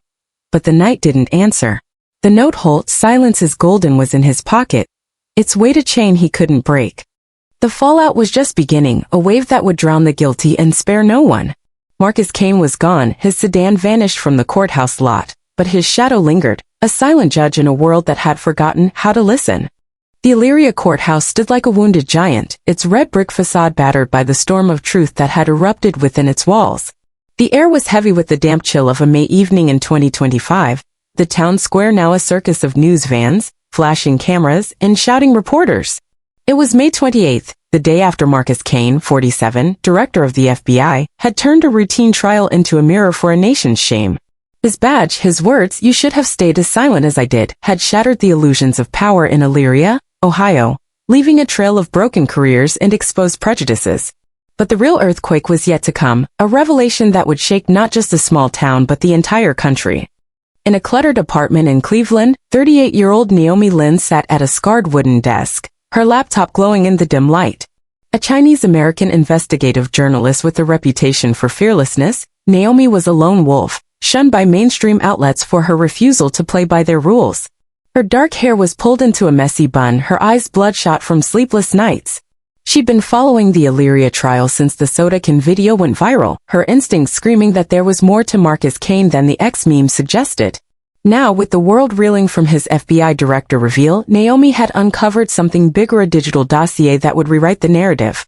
But the night didn't answer. The note, Holt's silence is golden, was in his pocket, its weight a chain he couldn't break. The fallout was just beginning, a wave that would drown the guilty and spare no one. Marcus Kane was gone, his sedan vanished from the courthouse lot, but his shadow lingered, a silent judge in a world that had forgotten how to listen. The Illyria courthouse stood like a wounded giant, its red brick facade battered by the storm of truth that had erupted within its walls. The air was heavy with the damp chill of a May evening in 2025, the town square now a circus of news vans, flashing cameras, and shouting reporters. It was May 28th, the day after Marcus Kane, 47, director of the FBI, had turned a routine trial into a mirror for a nation's shame. His badge, his words, "You should have stayed as silent as I did," had shattered the illusions of power in Illyria, Ohio, leaving a trail of broken careers and exposed prejudices. But the real earthquake was yet to come, a revelation that would shake not just a small town but the entire country. In a cluttered apartment in Cleveland, 38-year-old Naomi Lin sat at a scarred wooden desk, her laptop glowing in the dim light. A Chinese-American investigative journalist with a reputation for fearlessness, Naomi was a lone wolf, shunned by mainstream outlets for her refusal to play by their rules. Her dark hair was pulled into a messy bun, her eyes bloodshot from sleepless nights. She'd been following the Illyria trial since the soda can video went viral, her instincts screaming that there was more to Marcus Kane than the X-meme suggested. Now, with the world reeling from his FBI director reveal, Naomi had uncovered something bigger, a digital dossier that would rewrite the narrative.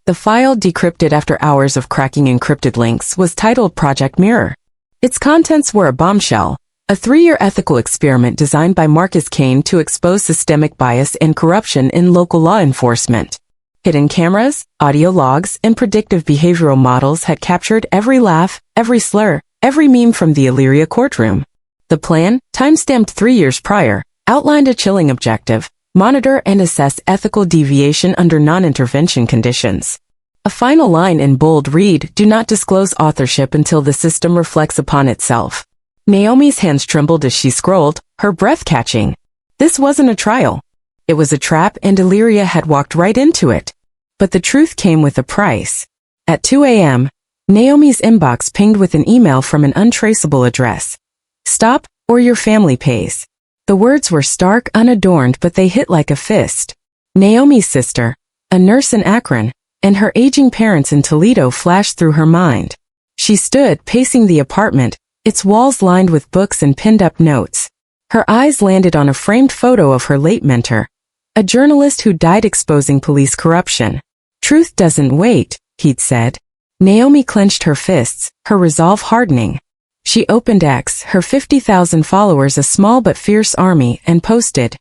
The file, decrypted after hours of cracking encrypted links, was titled Project Mirror. Its contents were a bombshell, a 3-year ethical experiment designed by Marcus Kane to expose systemic bias and corruption in local law enforcement. Hidden cameras, audio logs, and predictive behavioral models had captured every laugh, every slur, every meme from the Illyria courtroom. The plan, time-stamped 3 years prior, outlined a chilling objective: monitor and assess ethical deviation under non-intervention conditions. A final line in bold read, "Do not disclose authorship until the system reflects upon itself." Naomi's hands trembled as she scrolled, her breath catching. This wasn't a trial. It was a trap, and Illyria had walked right into it. But the truth came with a price. At 2 a.m., Naomi's inbox pinged with an email from an untraceable address. "Stop, or your family pays." The words were stark, unadorned, but they hit like a fist. Naomi's sister, a nurse in Akron, and her aging parents in Toledo flashed through her mind. She stood, pacing the apartment, its walls lined with books and pinned-up notes. Her eyes landed on a framed photo of her late mentor, a journalist who died exposing police corruption. "Truth doesn't wait," he'd said. Naomi clenched her fists, her resolve hardening. She opened X, her 50,000 followers a small but fierce army, and posted,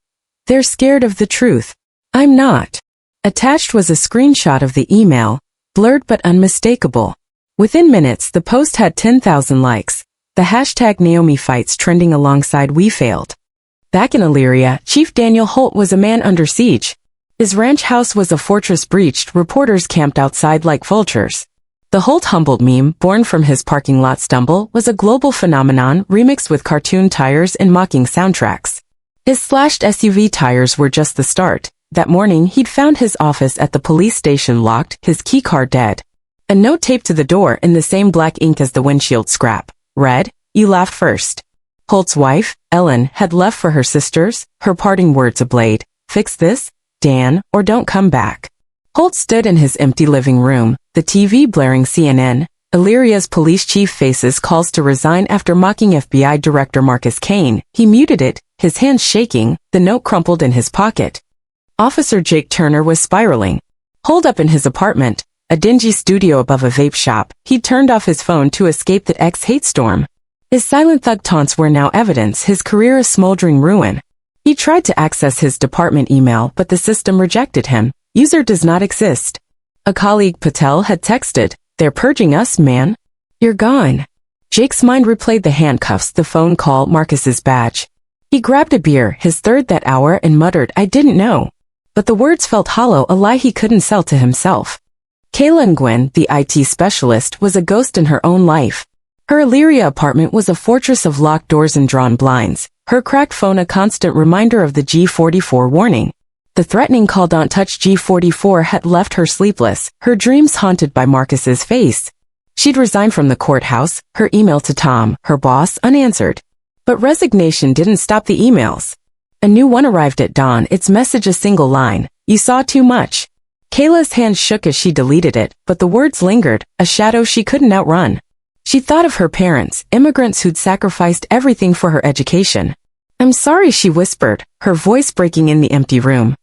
"They're scared of the truth. I'm not." Attached was a screenshot of the email, blurred but unmistakable. Within minutes, the post had 10,000 likes, the hashtag Naomi Fights trending alongside "We failed." Back in Illyria, Chief Daniel Holt was a man under siege. His ranch house was a fortress breached, reporters camped outside like vultures. The Holt humbled meme, born from his parking lot stumble, was a global phenomenon, remixed with cartoon tires and mocking soundtracks. His slashed SUV tires were just the start. That morning, he'd found his office at the police station locked, his keycard dead. A note taped to the door in the same black ink as the windshield scrap read, "You laughed first." Holt's wife, Ellen, had left for her sisters, her parting words a blade: "Fix this, Dan, or don't come back." Holt stood in his empty living room, the TV blaring CNN. Illyria's police chief faces calls to resign after mocking FBI Director Marcus Kane. He muted it, his hands shaking, the note crumpled in his pocket. Officer Jake Turner was spiraling. Holed up in his apartment, a dingy studio above a vape shop, he'd turned off his phone to escape that ex-hate storm. His silent thug taunts were now evidence, his career a smoldering ruin. He tried to access his department email, but the system rejected him. User does not exist. A colleague, Patel, had texted, "They're purging us, man. You're gone." Jake's mind replayed the handcuffs, the phone call, Marcus's badge. He grabbed a beer, his third that hour, and muttered, "I didn't know." But the words felt hollow, a lie he couldn't sell to himself. Kayla Nguyen, the IT specialist, was a ghost in her own life. Her Illyria apartment was a fortress of locked doors and drawn blinds, her cracked phone a constant reminder of the G44 warning. The threatening call "Don't touch G44" had left her sleepless, her dreams haunted by Marcus's face. She'd resigned from the courthouse, her email to Tom, her boss, unanswered. But resignation didn't stop the emails. A new one arrived at dawn, its message a single line, "You saw too much." Kayla's hand shook as she deleted it, but the words lingered, a shadow she couldn't outrun. She thought of her parents, immigrants who'd sacrificed everything for her education. "I'm sorry," she whispered, her voice breaking in the empty room.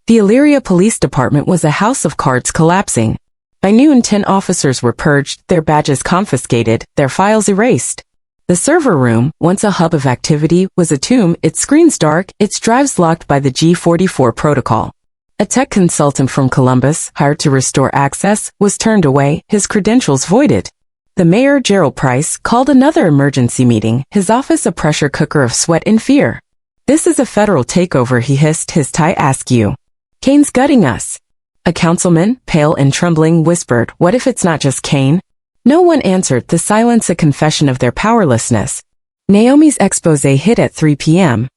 The Illyria Police Department was a house of cards collapsing. By noon, 10 officers were purged, their badges confiscated, their files erased. The server room, once a hub of activity, was a tomb, its screens dark, its drives locked by the G44 protocol. A tech consultant from Columbus, hired to restore access, was turned away, his credentials voided. The mayor, Gerald Price, called another emergency meeting, his office a pressure cooker of sweat and fear. "This is a federal takeover," he hissed, his tie askew. "Kane's gutting us." A councilman, pale and trembling, whispered, "What if it's not just Kane?" No one answered, the silence a confession of their powerlessness. Naomi's expose hit at 3 p.m.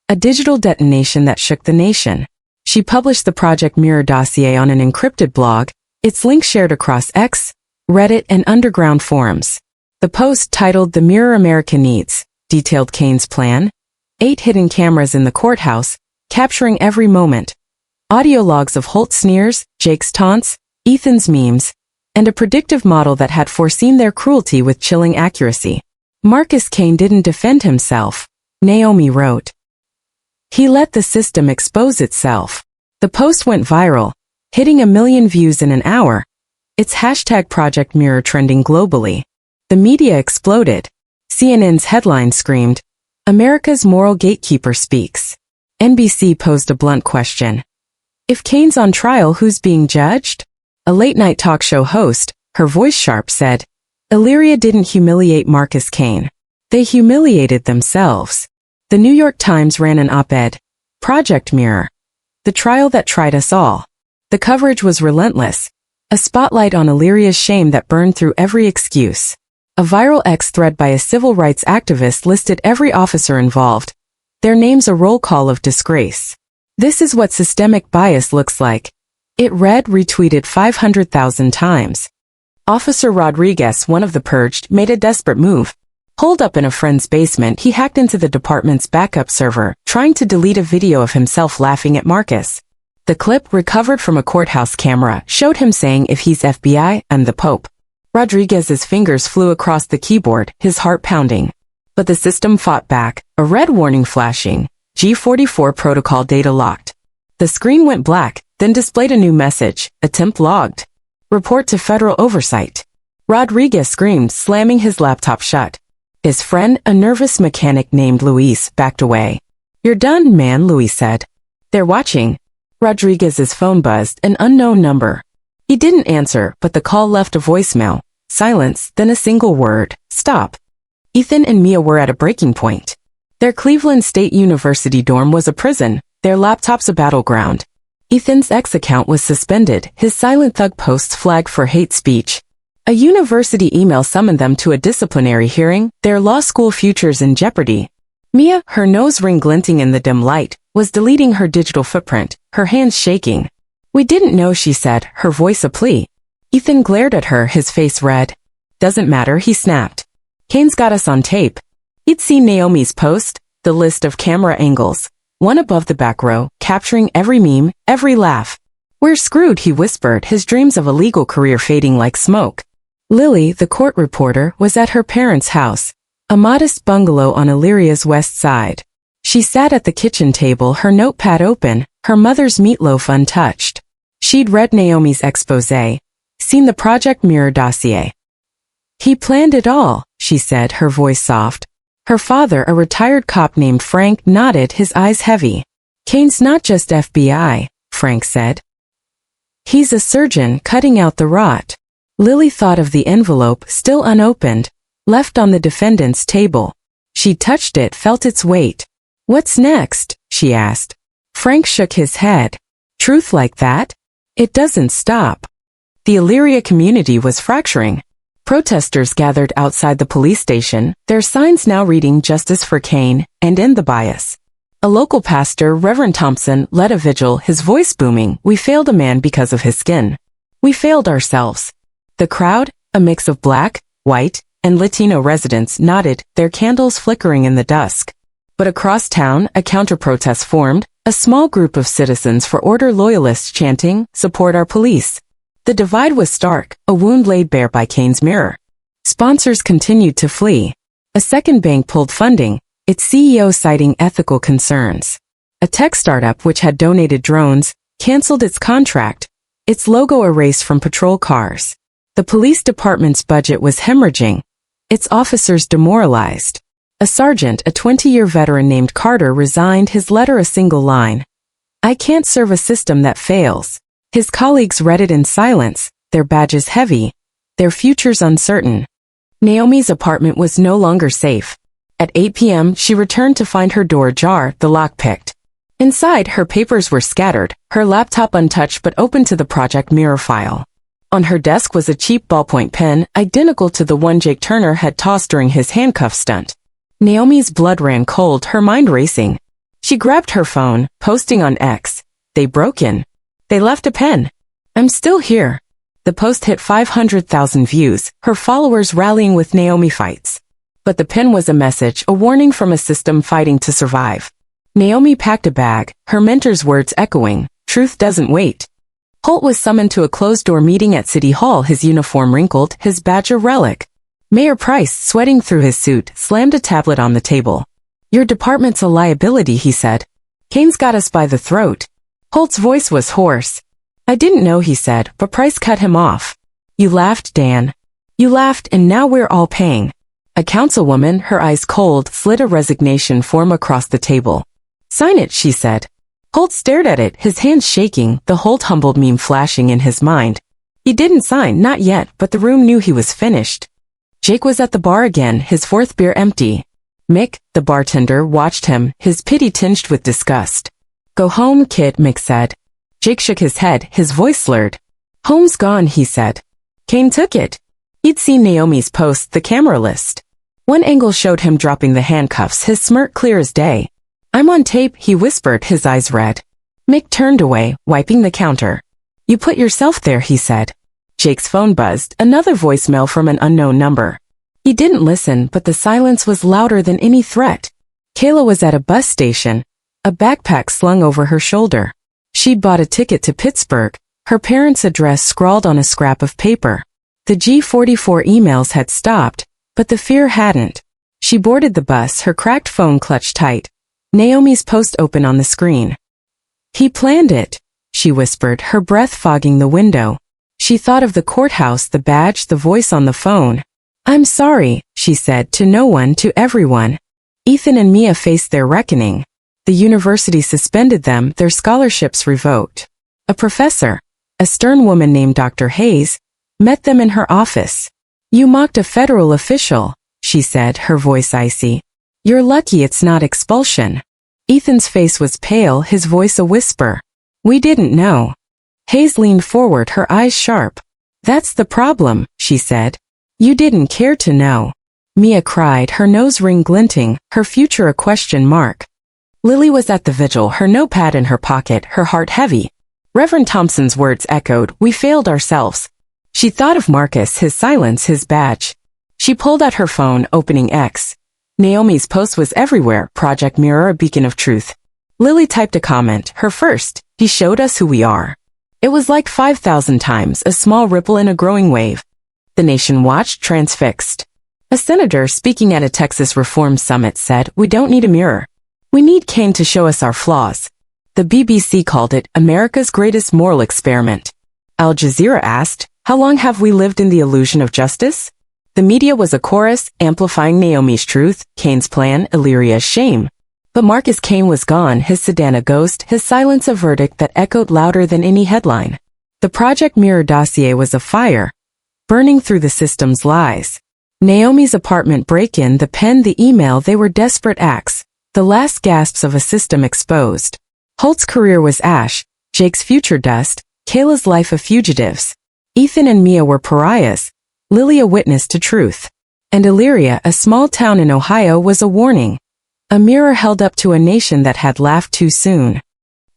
A digital detonation that shook the nation. She published the Project Mirror dossier on an encrypted blog, its link shared across X, Reddit, and underground forums. The post, titled "The Mirror America Needs," detailed Kane's plan. 8 hidden cameras in the courthouse, capturing every moment. Audio logs of Holt's sneers, Jake's taunts, Ethan's memes, and a predictive model that had foreseen their cruelty with chilling accuracy. Marcus Kane didn't defend himself, Naomi wrote. He let the system expose itself. The post went viral, hitting 1 million views in an hour, its hashtag Project Mirror trending globally. The media exploded. CNN's headline screamed, "America's moral gatekeeper speaks." NBC posed a blunt question. If Kane's on trial, who's being judged? A late-night talk show host, her voice sharp, said, "Illyria didn't humiliate Marcus Kane. They humiliated themselves." The New York Times ran an op-ed, "Project Mirror, the trial that tried us all." The coverage was relentless, a spotlight on Illyria's shame that burned through every excuse. A viral X thread by a civil rights activist listed every officer involved, their names a roll call of disgrace. "This is what systemic bias looks like." It read, retweeted 500,000 times. Officer Rodriguez, one of the purged, made a desperate move. Holed up in a friend's basement, he hacked into the department's backup server, trying to delete a video of himself laughing at Marcus. The clip, recovered from a courthouse camera, showed him saying, "If he's FBI, I'm the Pope." Rodriguez's fingers flew across the keyboard, his heart pounding. But the system fought back, a red warning flashing, G44 protocol data locked. The screen went black, then displayed a new message, attempt logged. Report to federal oversight. Rodriguez screamed, slamming his laptop shut. His friend, a nervous mechanic named Luis, backed away. "You're done, man," Luis said. "They're watching." Rodriguez's phone buzzed, an unknown number. He didn't answer, but the call left a voicemail. Silence, then a single word, "Stop." Ethan and Mia were at a breaking point. Their Cleveland State University dorm was a prison, their laptops a battleground. Ethan's X account was suspended, his silent thug posts flagged for hate speech. A university email summoned them to a disciplinary hearing, their law school futures in jeopardy. Mia, her nose ring glinting in the dim light, was deleting her digital footprint, her hands shaking. "We didn't know," she said, her voice a plea. Ethan glared at her, his face red. "Doesn't matter," he snapped. "Kane's got us on tape." He'd seen Naomi's post, the list of camera angles, one above the back row, capturing every meme, every laugh. "We're screwed," he whispered, his dreams of a legal career fading like smoke. Lily, the court reporter, was at her parents' house, a modest bungalow on Illyria's west side. She sat at the kitchen table, her notepad open, her mother's meatloaf untouched. She'd read Naomi's exposé, seen the Project Mirror dossier. He planned it all, she said, her voice soft. Her father, a retired cop named Frank, nodded, his eyes heavy. Kane's not just FBI, Frank said. He's a surgeon cutting out the rot. Lily thought of the envelope, still unopened, left on the defendant's table. She touched it, felt its weight. What's next? She asked. Frank shook his head. Truth like that? It doesn't stop. The Illyria community was fracturing. Protesters gathered outside the police station, their signs now reading "Justice for Kane" and "End the Bias." A local pastor, Reverend Thompson, led a vigil, his voice booming. We failed a man because of his skin. We failed ourselves. The crowd, a mix of black, white, and Latino residents, nodded, their candles flickering in the dusk. But across town, a counter-protest formed, a small group of citizens for order loyalists chanting, "Support our police." The divide was stark, a wound laid bare by Kane's mirror. Sponsors continued to flee. A second bank pulled funding, its CEO citing ethical concerns. A tech startup which had donated drones canceled its contract, its logo erased from patrol cars. The police department's budget was hemorrhaging, its officers demoralized. A sergeant, a 20-year veteran named Carter, resigned, his letter a single line. "I can't serve a system that fails." His colleagues read it in silence, their badges heavy, their futures uncertain. Naomi's apartment was no longer safe. At 8 p.m., she returned to find her door ajar, the lock picked. Inside, her papers were scattered, her laptop untouched but open to the Project Mirror file. On her desk was a cheap ballpoint pen, identical to the one Jake Turner had tossed during his handcuff stunt. Naomi's blood ran cold, her mind racing. She grabbed her phone, posting on X. "They broke in. They left a pen. I'm still here." The post hit 500,000 views, her followers rallying with Naomi fights. But the pen was a message, a warning from a system fighting to survive. Naomi packed a bag, her mentor's words echoing, "Truth doesn't wait." Holt was summoned to a closed-door meeting at City Hall, his uniform wrinkled, his badge a relic. Mayor Price, sweating through his suit, slammed a tablet on the table. "Your department's a liability," he said. "Kane's got us by the throat." Holt's voice was hoarse. "I didn't know," he said, but Price cut him off. "You laughed, Dan. You laughed, and now we're all paying." A councilwoman, her eyes cold, slid a resignation form across the table. "Sign it," she said. Holt stared at it, his hands shaking, the Holt humbled meme flashing in his mind. He didn't sign, not yet, but the room knew he was finished. Jake was at the bar again, his fourth beer empty. Mick, the bartender, watched him, his pity tinged with disgust. "Go home, kid," Mick said. Jake shook his head, his voice slurred. "Home's gone," he said. Kane took it. He'd seen Naomi's post, the camera list. One angle showed him dropping the handcuffs, his smirk clear as day. "I'm on tape," he whispered, his eyes red. Mick turned away, wiping the counter. "You put yourself there," he said. Jake's phone buzzed, another voicemail from an unknown number. He didn't listen, but the silence was louder than any threat. Kayla was at a bus station, a backpack slung over her shoulder. She'd bought a ticket to Pittsburgh, her parents' address scrawled on a scrap of paper. The G44 emails had stopped, but the fear hadn't. She boarded the bus, her cracked phone clutched tight. Naomi's post open on the screen. "He planned it," she whispered, her breath fogging the window. She thought of the courthouse, the badge, the voice on the phone. "I'm sorry," she said, to no one, to everyone. Ethan and Mia faced their reckoning. The university suspended them, their scholarships revoked. A professor, a stern woman named Dr. Hayes, met them in her office. "You mocked a federal official," she said, her voice icy. "You're lucky it's not expulsion." Ethan's face was pale, his voice a whisper. "We didn't know." Hayes leaned forward, her eyes sharp. "That's the problem," she said. "You didn't care to know." Mia cried, her nose ring glinting, her future a question mark. Lily was at the vigil, her notepad in her pocket, her heart heavy. Reverend Thompson's words echoed, "We failed ourselves." She thought of Marcus, his silence, his badge. She pulled out her phone, opening X. Naomi's post was everywhere, Project Mirror, a beacon of truth. Lily typed a comment, her first, "He showed us who we are." It was like 5,000 times, a small ripple in a growing wave. The nation watched, transfixed. A senator speaking at a Texas Reform Summit said, "We don't need a mirror. We need Kane to show us our flaws." The BBC called it America's greatest moral experiment. Al Jazeera asked, how long have we lived in the illusion of justice? The media was a chorus, amplifying Naomi's truth, Kane's plan, Illyria's shame. But Marcus Kane was gone, his sedan a ghost, his silence a verdict that echoed louder than any headline. The Project Mirror dossier was a fire, burning through the system's lies. Naomi's apartment break-in, the pen, the email, they were desperate acts, the last gasps of a system exposed. Holt's career was ash, Jake's future dust, Kayla's life of fugitives. Ethan and Mia were pariahs, Lily a witness to truth. And Illyria, a small town in Ohio, was a warning. A mirror held up to a nation that had laughed too soon.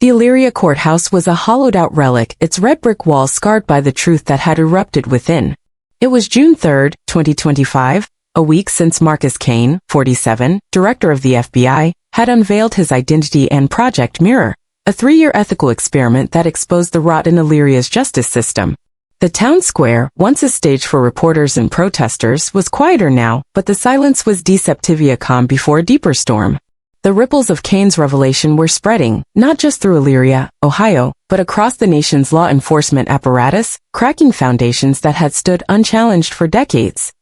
The Illyria courthouse was a hollowed-out relic, its red brick walls scarred by the truth that had erupted within. It was June 3, 2025, a week since Marcus Kane, 47, director of the FBI, had unveiled his identity and Project Mirror, a 3-year ethical experiment that exposed the rot in Illyria's justice system. The town square, once a stage for reporters and protesters, was quieter now, but the silence was deceptively calm before a deeper storm. The ripples of Kane's revelation were spreading, not just through Illyria, Ohio, but across the nation's law enforcement apparatus, cracking foundations that had stood unchallenged for decades.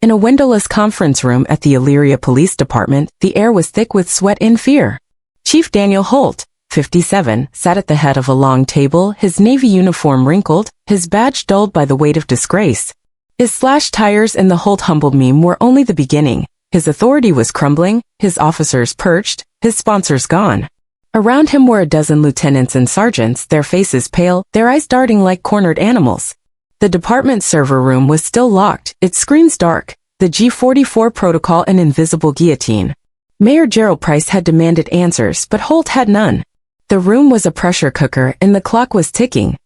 In a windowless conference room at the Illyria Police Department, the air was thick with sweat and fear. Chief Daniel Holt, 57, sat at the head of a long table, his navy uniform wrinkled, his badge dulled by the weight of disgrace. His slashed tires and the Holt humbled meme were only the beginning. His authority was crumbling, his officers perched, his sponsors gone. Around him were a dozen lieutenants and sergeants, their faces pale, their eyes darting like cornered animals. The department server room was still locked, its screens dark, the G44 protocol an invisible guillotine. Mayor Gerald Price had demanded answers, but Holt had none. The room was a pressure cooker, and the clock was ticking.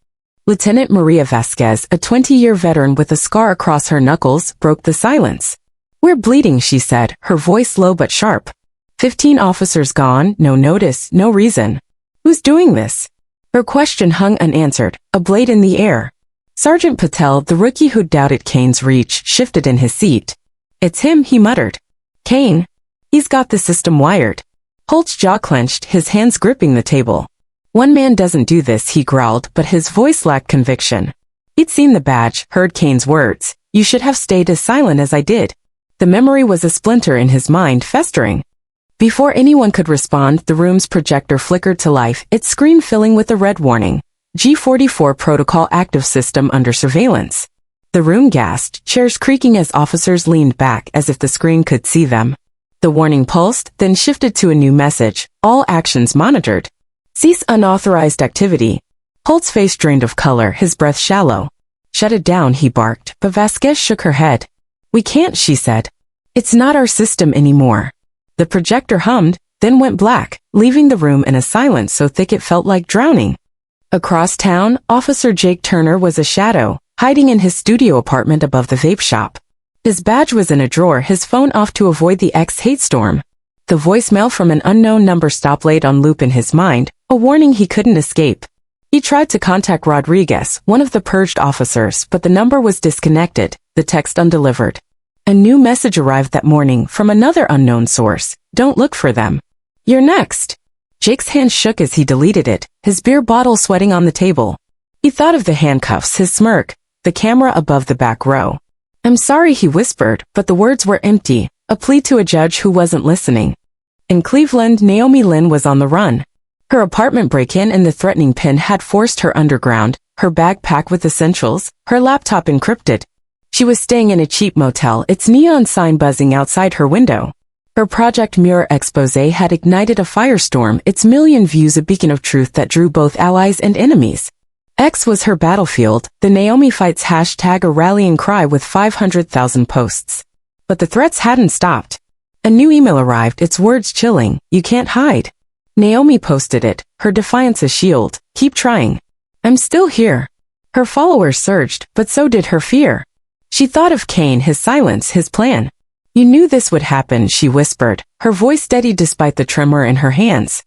Lieutenant Maria Vasquez, a 20-year veteran with a scar across her knuckles, broke the silence. "We're bleeding," she said, her voice low but sharp. 15 officers gone, no notice, no reason. Who's doing this? Her question hung unanswered, a blade in the air. Sergeant Patel, the rookie who doubted Kane's reach, shifted in his seat. "It's him," he muttered. "Kane? He's got the system wired." Holt's jaw clenched, his hands gripping the table. "One man doesn't do this," he growled, but his voice lacked conviction. He'd seen the badge, heard Kane's words. "You should have stayed as silent as I did." The memory was a splinter in his mind, festering. Before anyone could respond, the room's projector flickered to life, its screen filling with a red warning. G44 protocol active system under surveillance. The room gasped, chairs creaking as officers leaned back as if the screen could see them. The warning pulsed, then shifted to a new message. All actions monitored. Cease unauthorized activity. Holt's face drained of color, his breath shallow. "Shut it down," he barked, but Vasquez shook her head. "We can't," she said. "It's not our system anymore." The projector hummed, then went black, leaving the room in a silence so thick it felt like drowning. Across town, Officer Jake Turner was a shadow, hiding in his studio apartment above the vape shop. His badge was in a drawer, his phone off to avoid the ex-hate storm. The voicemail from an unknown number stopped on loop in his mind, a warning he couldn't escape. He tried to contact Rodriguez, one of the purged officers, but the number was disconnected, the text undelivered. A new message arrived that morning from another unknown source. "Don't look for them. You're next." Jake's hand shook as he deleted it, his beer bottle sweating on the table. He thought of the handcuffs, his smirk, the camera above the back row. "I'm sorry," he whispered, but the words were empty, a plea to a judge who wasn't listening. In Cleveland, Naomi Lynn was on the run. Her apartment break-in and the threatening pin had forced her underground, her bag packed with essentials, her laptop encrypted. She was staying in a cheap motel, its neon sign buzzing outside her window. Her Project Mirror expose had ignited a firestorm, its million views a beacon of truth that drew both allies and enemies. X was her battlefield, the Naomi Fights hashtag a rallying cry with 500,000 posts. But the threats hadn't stopped. A new email arrived, its words chilling. "You can't hide." Naomi posted it, her defiance a shield. "Keep trying. I'm still here." Her followers surged, but so did her fear. She thought of Kane, his silence, his plan. "You knew this would happen," she whispered, her voice steady despite the tremor in her hands.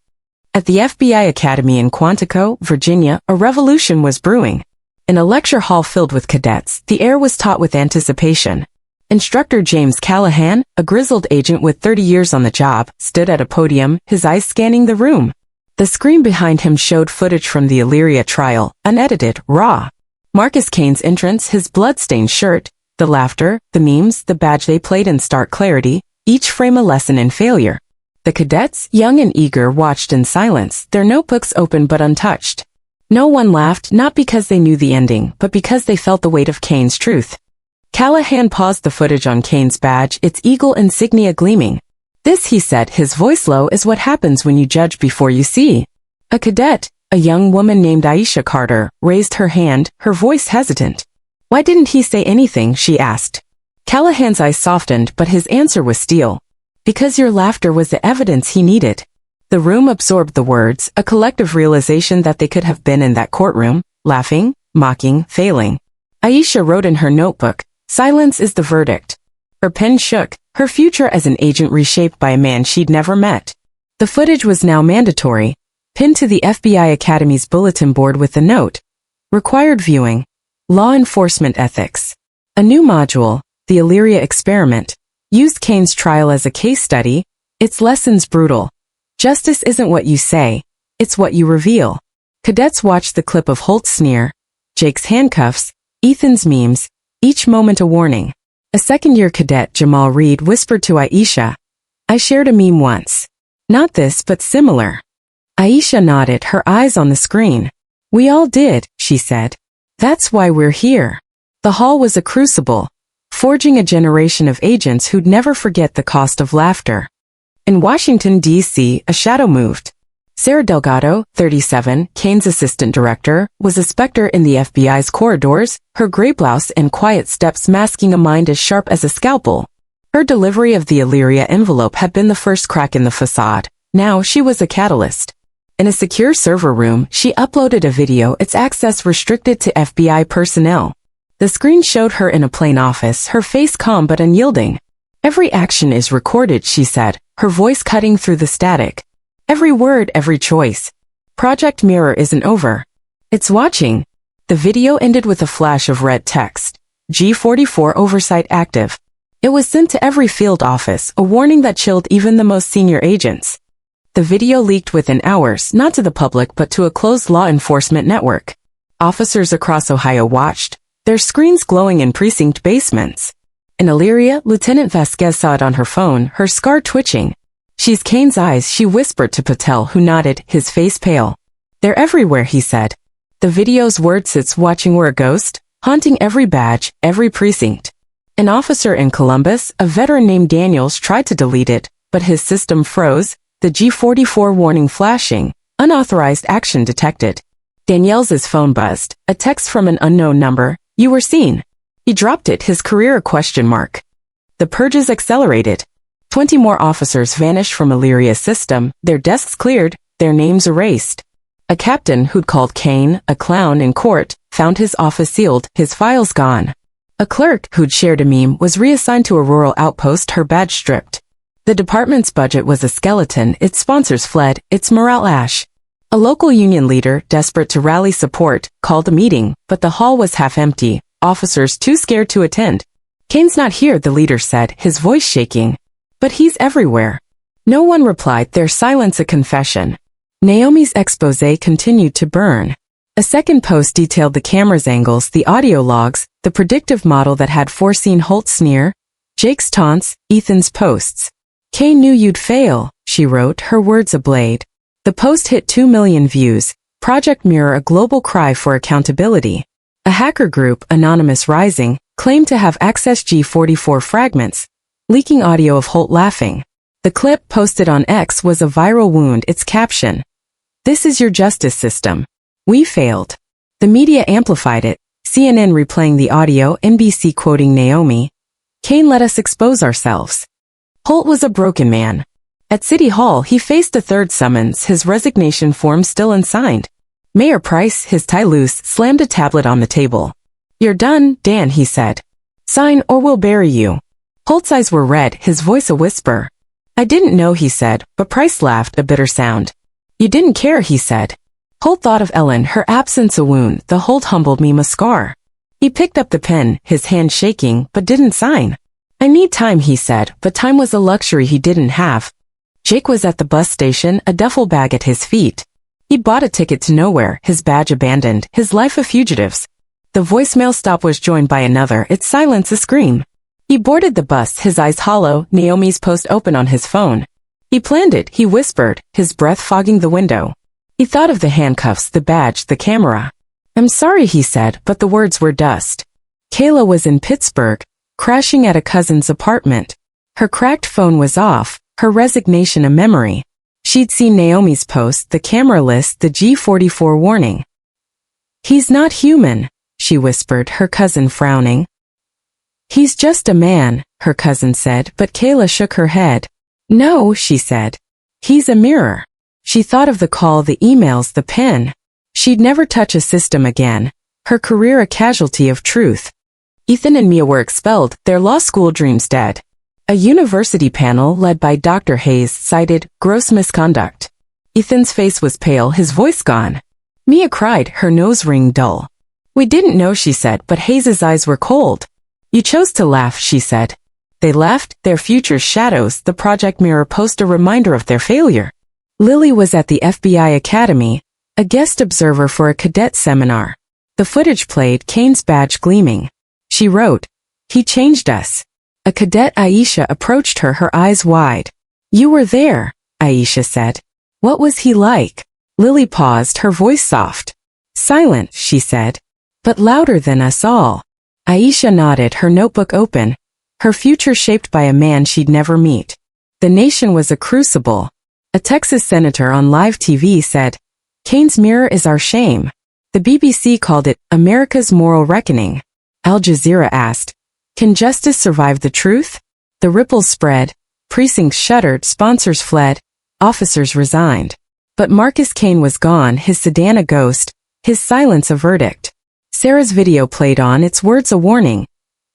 At the FBI Academy in Quantico, Virginia, a revolution was brewing. In a lecture hall filled with cadets, the air was taut with anticipation. Instructor James Callahan, a grizzled agent with 30 years on the job, stood at a podium, his eyes scanning the room. The screen behind him showed footage from the Illyria trial, unedited, raw. Marcus Kane's entrance, his blood-stained shirt, the laughter, the memes, the badge they played in stark clarity, each frame a lesson in failure. The cadets, young and eager, watched in silence, their notebooks open but untouched. No one laughed, not because they knew the ending, but because they felt the weight of Kane's truth. Callahan paused the footage on Kane's badge, its eagle insignia gleaming. "This," he said, his voice low, "is what happens when you judge before you see." A cadet, a young woman named Aisha Carter, raised her hand, her voice hesitant. "Why didn't he say anything?" she asked. Callahan's eyes softened, but his answer was steel. "Because your laughter was the evidence he needed." The room absorbed the words, a collective realization that they could have been in that courtroom, laughing, mocking, failing. Aisha wrote in her notebook, "Silence is the verdict." Her pen shook, her future as an agent reshaped by a man she'd never met. The footage was now mandatory, pinned to the FBI Academy's bulletin board with the note, "Required viewing. Law enforcement ethics." A new module, the Illyria experiment, used Kane's trial as a case study, its lessons brutal. Justice isn't what you say, it's what you reveal. Cadets watched the clip of Holt's sneer, Jake's handcuffs, Ethan's memes, each moment a warning. A second-year cadet, Jamal Reed, whispered to Aisha, "I shared a meme once. Not this, but similar." Aisha nodded, her eyes on the screen. "We all did," she said. "That's why we're here." The hall was a crucible, forging a generation of agents who'd never forget the cost of laughter. In Washington, D.C., a shadow moved. Sarah Delgado, 37, Kane's assistant director, was a specter in the FBI's corridors, her gray blouse and quiet steps masking a mind as sharp as a scalpel. Her delivery of the Illyria envelope had been the first crack in the facade. Now she was a catalyst. In a secure server room, she uploaded a video, its access restricted to FBI personnel. The screen showed her in a plain office, her face calm but unyielding. "Every action is recorded," she said, her voice cutting through the static. "Every word, every choice. Project Mirror isn't over. It's watching." The video ended with a flash of red text. G44 oversight active. It was sent to every field office, a warning that chilled even the most senior agents. The video leaked within hours, not to the public but to a closed law enforcement network. Officers across Ohio watched, their screens glowing in precinct basements. In Illyria, Lieutenant Vasquez saw it on her phone, her scar twitching. "She's Kane's eyes," she whispered to Patel, who nodded, his face pale. "They're everywhere," he said. The video's word sits watching were a ghost, haunting every badge, every precinct. An officer in Columbus, a veteran named Daniels, tried to delete it, but his system froze, the G44 warning flashing, unauthorized action detected. Daniels's phone buzzed, a text from an unknown number, "You were seen." He dropped it, his career a question mark. The purges accelerated. 20 more officers vanished from Illyria's system, their desks cleared, their names erased. A captain who'd called Kane a clown in court found his office sealed, his files gone. A clerk who'd shared a meme was reassigned to a rural outpost, her badge stripped. The department's budget was a skeleton, its sponsors fled, its morale ash. A local union leader, desperate to rally support, called a meeting, but the hall was half empty, officers too scared to attend. "Kane's not here," the leader said, his voice shaking. "But he's everywhere." No one replied, their silence a confession. Naomi's exposé continued to burn. A second post detailed the camera's angles, the audio logs, the predictive model that had foreseen Holt's sneer, Jake's taunts, Ethan's posts. "Kane knew you'd fail," she wrote, her words ablade. The post hit 2 million views, Project Mirror a global cry for accountability. A hacker group, Anonymous Rising, claimed to have accessed G44 fragments, leaking audio of Holt laughing. The clip posted on X was a viral wound, its caption, "This is your justice system. We failed." The media amplified it, CNN replaying the audio, NBC quoting Naomi, "Kane let us expose ourselves." Holt was a broken man. At City Hall, he faced a third summons, his resignation form still unsigned. Mayor Price, his tie loose, slammed a tablet on the table. "You're done, Dan," he said. "Sign or we'll bury you." Holt's eyes were red, his voice a whisper. "I didn't know," he said, but Price laughed, a bitter sound. "You didn't care," he said. Holt thought of Ellen, her absence a wound, the Holt humbled meme a scar. He picked up the pen, his hand shaking, but didn't sign. "I need time," he said, but time was a luxury he didn't have. Jake was at the bus station, a duffel bag at his feet. He'd bought a ticket to nowhere, his badge abandoned, his life a fugitive's. The voicemail stop was joined by another, its silence a scream. He boarded the bus, his eyes hollow, Naomi's post open on his phone. He planned it, he whispered, his breath fogging the window. He thought of the handcuffs, the badge, the camera. "I'm sorry," he said, but the words were dust. Kayla was in Pittsburgh, crashing at a cousin's apartment. Her cracked phone was off, her resignation a memory. She'd seen Naomi's post, the camera list, the G44 warning. "He's not human," she whispered, her cousin frowning. "He's just a man," her cousin said, but Kayla shook her head. "No," she said. "He's a mirror." She thought of the call, the emails, the pen. She'd never touch a system again, her career a casualty of truth. Ethan and Mia were expelled, their law school dreams dead. A university panel led by Dr. Hayes cited gross misconduct. Ethan's face was pale, his voice gone. Mia cried, her nose ring dull. "We didn't know," she said, but Hayes's eyes were cold. "You chose to laugh," she said. They left, their future's shadows, the Project Mirror post a reminder of their failure. Lily was at the FBI Academy, a guest observer for a cadet seminar. The footage played, Kane's badge gleaming. She wrote, "He changed us." A cadet, Aisha, approached her, her eyes wide. "You were there," Aisha said. "What was he like?" Lily paused, her voice soft. "Silent," she said, "but louder than us all." Aisha nodded, her notebook open, her future shaped by a man she'd never meet. The nation was a crucible. A Texas senator on live TV said, "Kane's mirror is our shame." The BBC called it America's moral reckoning. Al Jazeera asked, "Can justice survive the truth?" The ripples spread, precincts shuttered, sponsors fled, officers resigned. But Marcus Kane was gone, his sedan a ghost, his silence a verdict. Sarah's video played on, its words a warning.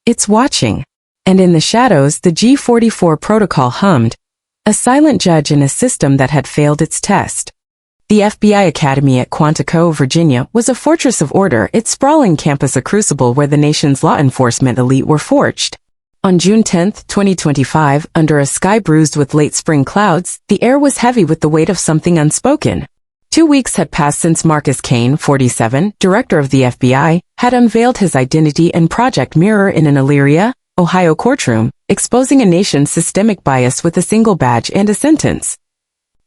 "It's watching." And in the shadows, the G44 protocol hummed, a silent judge in a system that had failed its test. The FBI Academy at Quantico, Virginia, was a fortress of order, its sprawling campus a crucible where the nation's law enforcement elite were forged. On June 10, 2025, under a sky bruised with late spring clouds, the air was heavy with the weight of something unspoken. 2 weeks had passed since Marcus Kane, 47, director of the FBI, had unveiled his identity and Project Mirror in an Elyria, Ohio courtroom, exposing a nation's systemic bias with a single badge and a sentence.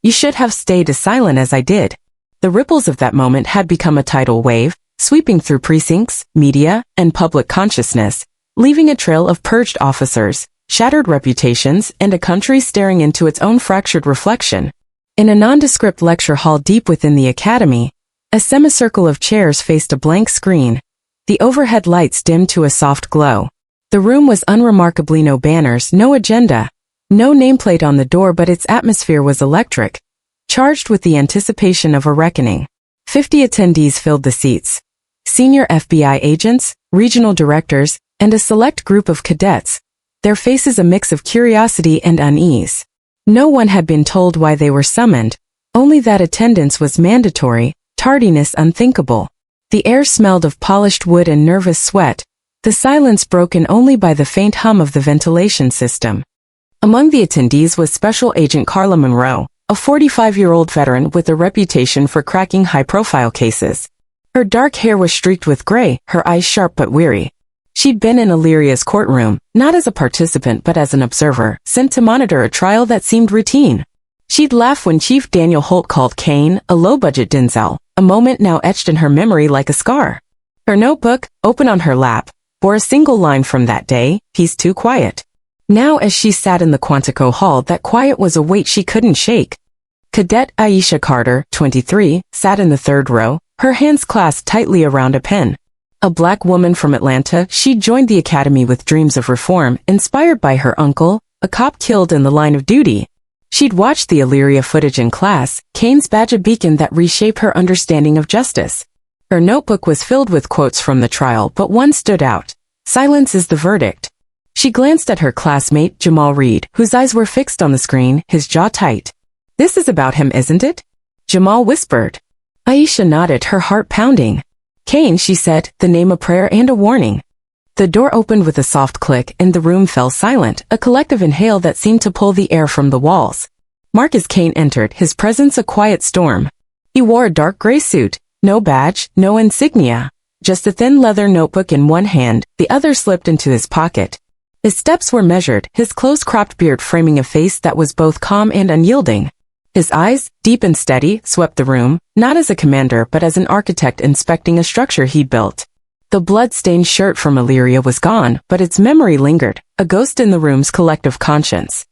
"You should have stayed as silent as I did." The ripples of that moment had become a tidal wave, sweeping through precincts, media, and public consciousness, leaving a trail of purged officers, shattered reputations, and a country staring into its own fractured reflection. In a nondescript lecture hall deep within the academy, a semicircle of chairs faced a blank screen. The overhead lights dimmed to a soft glow. The room was unremarkably no banners, no agenda, no nameplate on the door, but its atmosphere was electric, charged with the anticipation of a reckoning. 50 attendees filled the seats. Senior FBI agents, regional directors, and a select group of cadets, their faces a mix of curiosity and unease. No one had been told why they were summoned, only that attendance was mandatory, tardiness unthinkable. The air smelled of polished wood and nervous sweat, the silence broken only by the faint hum of the ventilation system. Among the attendees was Special Agent Carla Monroe, a 45-year-old veteran with a reputation for cracking high-profile cases. Her dark hair was streaked with gray, her eyes sharp but weary. She'd been in Illyria's courtroom, not as a participant but as an observer, sent to monitor a trial that seemed routine. She'd laugh when Chief Daniel Holt called Kane a low-budget Denzel, a moment now etched in her memory like a scar. Her notebook, open on her lap, bore a single line from that day, "He's too quiet." Now as she sat in the Quantico hall, that quiet was a weight she couldn't shake. Cadet Aisha Carter, 23, sat in the third row, her hands clasped tightly around a pen. A black woman from Atlanta, she'd joined the academy with dreams of reform, inspired by her uncle, a cop killed in the line of duty. She'd watched the Elyria footage in class, Kane's badge a beacon that reshaped her understanding of justice. Her notebook was filled with quotes from the trial, but one stood out. "Silence is the verdict." She glanced at her classmate, Jamal Reed, whose eyes were fixed on the screen, his jaw tight. "This is about him, isn't it?" Jamal whispered. Aisha nodded, her heart pounding. "Kane," she said, the name a prayer and a warning. The door opened with a soft click, and the room fell silent, a collective inhale that seemed to pull the air from the walls. Marcus Kane entered, his presence a quiet storm. He wore a dark gray suit, no badge, no insignia, just a thin leather notebook in one hand, the other slipped into his pocket. His steps were measured, his close-cropped beard framing a face that was both calm and unyielding. His eyes, deep and steady, swept the room, not as a commander but as an architect inspecting a structure he'd built. The blood-stained shirt from Illyria was gone, but its memory lingered, a ghost in the room's collective conscience.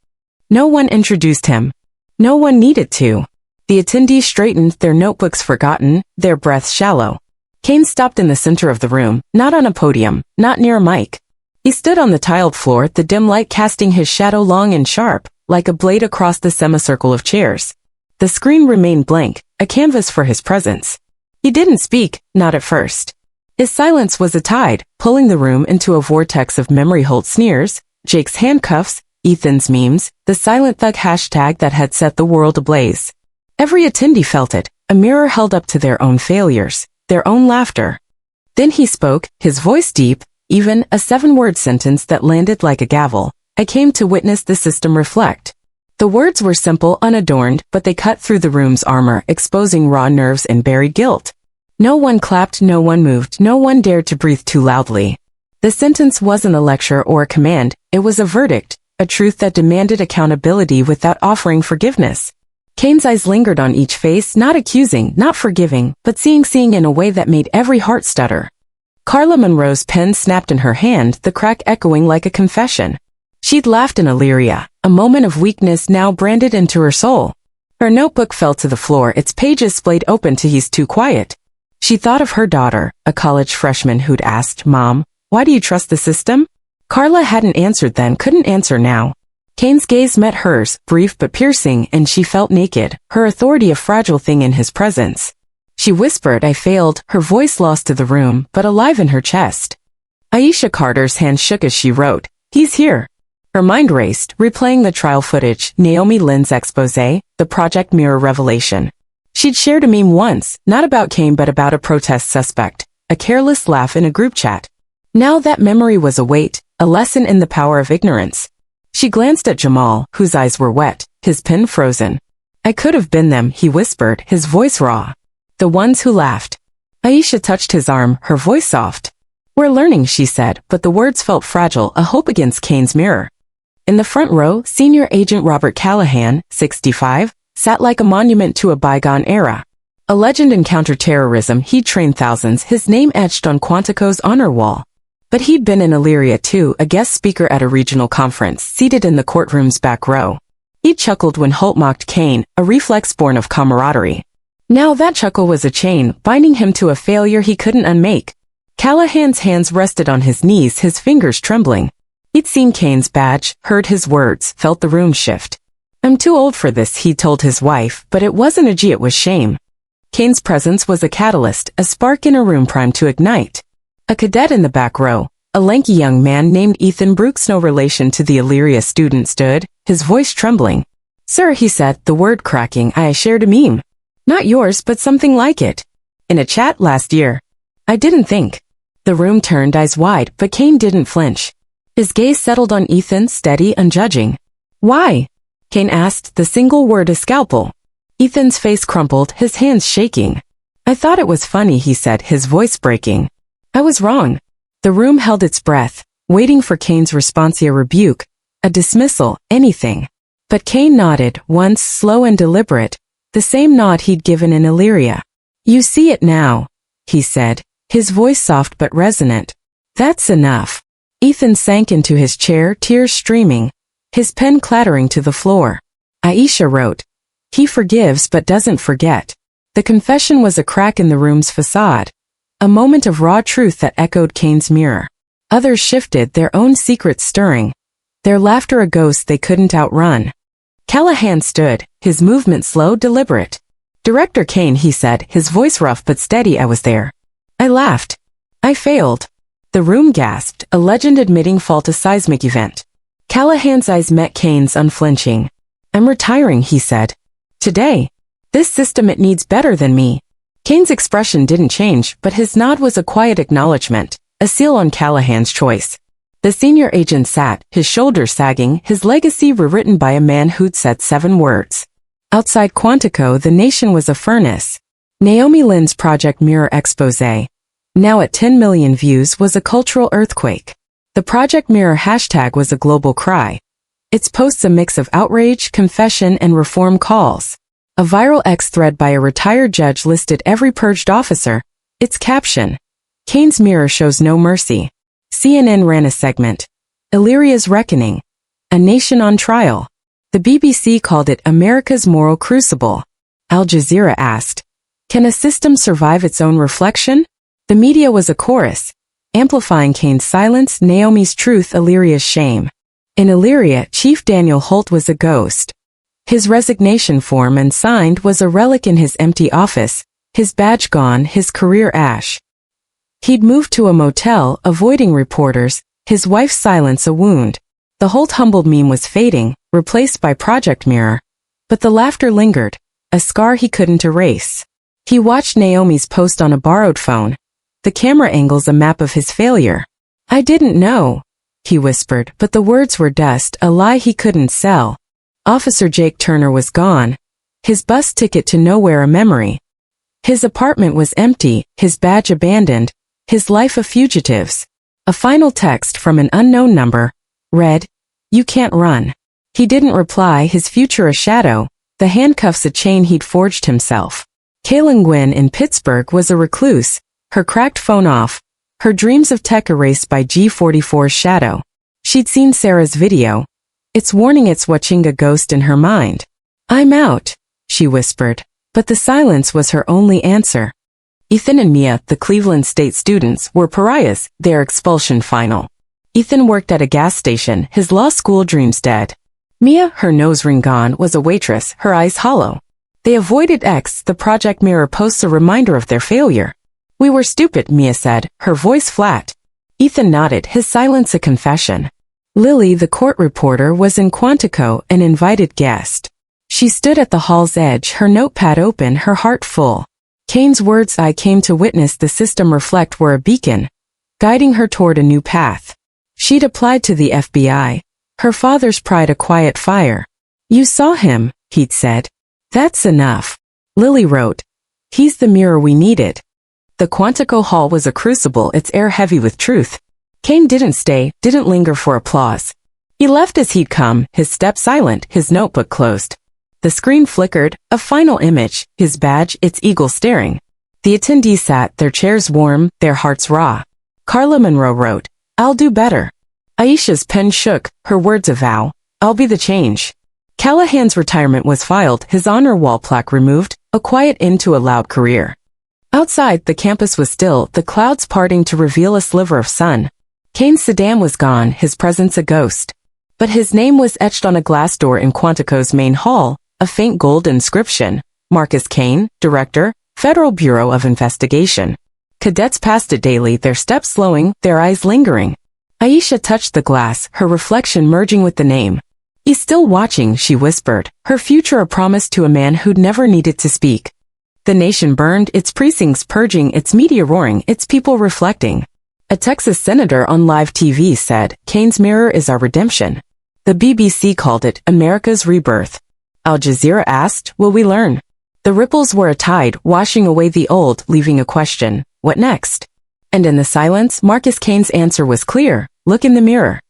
No one introduced him. No one needed to. The attendees straightened, their notebooks forgotten, their breaths shallow. Kane stopped in the center of the room, not on a podium, not near a mic. He stood on the tiled floor, the dim light casting his shadow long and sharp, like a blade across the semicircle of chairs. The screen remained blank, a canvas for his presence. He didn't speak, not at first. His silence was a tide, pulling the room into a vortex of memory-hold sneers, Jake's handcuffs, Ethan's memes, the silent thug hashtag that had set the world ablaze. Every attendee felt it, a mirror held up to their own failures, their own laughter. Then he spoke, his voice deep, even, a 7-word sentence that landed like a gavel. I came to witness the system reflect. The words were simple, unadorned, but they cut through the room's armor, exposing raw nerves and buried guilt. No one clapped, no one moved, no one dared to breathe too loudly. The sentence wasn't a lecture or a command, it was a verdict, a truth that demanded accountability without offering forgiveness. Kane's eyes lingered on each face, not accusing, not forgiving, but seeing in a way that made every heart stutter. Carla Monroe's pen snapped in her hand, the crack echoing like a confession. She'd laughed in Illyria, a moment of weakness now branded into her soul. Her notebook fell to the floor, its pages splayed open to "He's too quiet." She thought of her daughter, a college freshman who'd asked, "Mom, why do you trust the system?" Carla hadn't answered then, couldn't answer now. Kane's gaze met hers, brief but piercing, and she felt naked, her authority a fragile thing in his presence. She whispered, "I failed," her voice lost to the room, but alive in her chest. Aisha Carter's hand shook as she wrote, "He's here." Her mind raced, replaying the trial footage, Naomi Lynn's exposé, the Project Mirror revelation. She'd shared a meme once, not about Kane but about a protest suspect, a careless laugh in a group chat. Now that memory was a weight, a lesson in the power of ignorance. She glanced at Jamal, whose eyes were wet, his pen frozen. "I could have been them," he whispered, his voice raw. "The ones who laughed." Aisha touched his arm, her voice soft. "We're learning," she said, but the words felt fragile, a hope against Kane's mirror. In the front row, Senior Agent Robert Callahan, 65, sat like a monument to a bygone era. A legend in counterterrorism, he'd trained thousands, his name etched on Quantico's honor wall. But he'd been in Illyria too, a guest speaker at a regional conference, seated in the courtroom's back row. He chuckled when Holt mocked Kane, a reflex born of camaraderie. Now that chuckle was a chain, binding him to a failure he couldn't unmake. Callahan's hands rested on his knees, his fingers trembling. He'd seen Kane's badge, heard his words, felt the room shift. "I'm too old for this," he told his wife, but it wasn't a G, it was shame. Kane's presence was a catalyst, a spark in a room primed to ignite. A cadet in the back row, a lanky young man named Ethan Brooks, no relation to the Illyria student, stood, his voice trembling. "Sir," he said, the word cracking, "I shared a meme. Not yours, but something like it. In a chat last year. I didn't think." The room turned, eyes wide, but Kane didn't flinch. His gaze settled on Ethan, steady, unjudging. "Why?" Kane asked, the single word a scalpel. Ethan's face crumpled, his hands shaking. "I thought it was funny," he said, his voice breaking. "I was wrong." The room held its breath, waiting for Kane's response, a rebuke, a dismissal, anything. But Kane nodded, once slow and deliberate, the same nod he'd given in Illyria. "You see it now," he said, his voice soft but resonant. "That's enough." Ethan sank into his chair, tears streaming, his pen clattering to the floor. Aisha wrote, "He forgives but doesn't forget." The confession was a crack in the room's facade, a moment of raw truth that echoed Kane's mirror. Others shifted, their own secrets stirring, their laughter a ghost they couldn't outrun. Callahan stood, his movement slow, deliberate. "Director Kane," he said, his voice rough but steady, "I was there. I laughed. I failed." The room gasped, a legend admitting fault, a seismic event. Callahan's eyes met Kane's, unflinching. "I'm retiring," he said. "Today. This system, it needs better than me." Kane's expression didn't change, but his nod was a quiet acknowledgement, a seal on Callahan's choice. The senior agent sat, his shoulders sagging, his legacy rewritten by a man who'd said 7 words. Outside Quantico, the nation was a furnace, Naomi Lynn's Project Mirror expose, now at 10 million views, was a cultural earthquake. The Project Mirror hashtag was a global cry. Its posts a mix of outrage, confession, and reform calls. A viral X thread by a retired judge listed every purged officer. Its caption, Kane's mirror shows no mercy. CNN ran a segment, Illyria's Reckoning, a nation on trial. The BBC called it America's moral crucible. Al Jazeera asked, can a system survive its own reflection? The media was a chorus, amplifying Kane's silence, Naomi's truth, Illyria's shame. In Illyria, Chief Daniel Holt was a ghost. His resignation form and signed was a relic in his empty office, his badge gone, his career ash. He'd moved to a motel, avoiding reporters, his wife's silence a wound. The Holt humbled meme was fading, replaced by Project Mirror. But the laughter lingered, a scar he couldn't erase. He watched Naomi's post on a borrowed phone. The camera angle's a map of his failure. I didn't know, he whispered, but the words were dust, a lie he couldn't sell. Officer Jake Turner was gone. His bus ticket to nowhere a memory. His apartment was empty, his badge abandoned, his life a fugitive's. A final text from an unknown number read, you can't run. He didn't reply, his future a shadow, the handcuffs a chain he'd forged himself. Kaylin Gwynn in Pittsburgh was a recluse, her cracked phone off, her dreams of tech erased by G44's shadow. She'd seen Sarah's video. It's warning, it's watching a ghost in her mind. I'm out, she whispered, but the silence was her only answer. Ethan and Mia, the Cleveland State students, were pariahs, their expulsion final. Ethan worked at a gas station, his law school dreams dead. Mia, her nose ring gone, was a waitress, her eyes hollow. They avoided X, the Project Mirror posts a reminder of their failure. We were stupid, Mia said, her voice flat. Ethan nodded, his silence a confession. Lily, the court reporter, was in Quantico, an invited guest. She stood at the hall's edge, her notepad open, her heart full. Kane's words, I came to witness the system reflect, were a beacon, guiding her toward a new path. She'd applied to the FBI. Her father's pride a quiet fire. You saw him, he'd said. That's enough. Lily wrote, he's the mirror we needed. The Quantico Hall was a crucible, its air heavy with truth. Kane didn't stay, didn't linger for applause. He left as he'd come, his step silent, his notebook closed. The screen flickered, a final image, his badge, its eagle staring. The attendees sat, their chairs warm, their hearts raw. Carla Monroe wrote, I'll do better. Aisha's pen shook, her words a vow, I'll be the change. Callahan's retirement was filed, his honor wall plaque removed, a quiet end to a loud career. Outside, the campus was still, the clouds parting to reveal a sliver of sun. Kane's sedan was gone, his presence a ghost. But his name was etched on a glass door in Quantico's main hall, a faint gold inscription, Marcus Kane, Director, Federal Bureau of Investigation. Cadets passed it daily, their steps slowing, their eyes lingering. Aisha touched the glass, her reflection merging with the name. He's still watching, she whispered, her future a promise to a man who'd never needed to speak. The nation burned, its precincts purging, its media roaring, its people reflecting. A Texas senator on live TV said, Kane's mirror is our redemption. The BBC called it America's rebirth. Al Jazeera asked, will we learn? The ripples were a tide, washing away the old, leaving a question, what next? And in the silence, Marcus Kane's answer was clear, look in the mirror.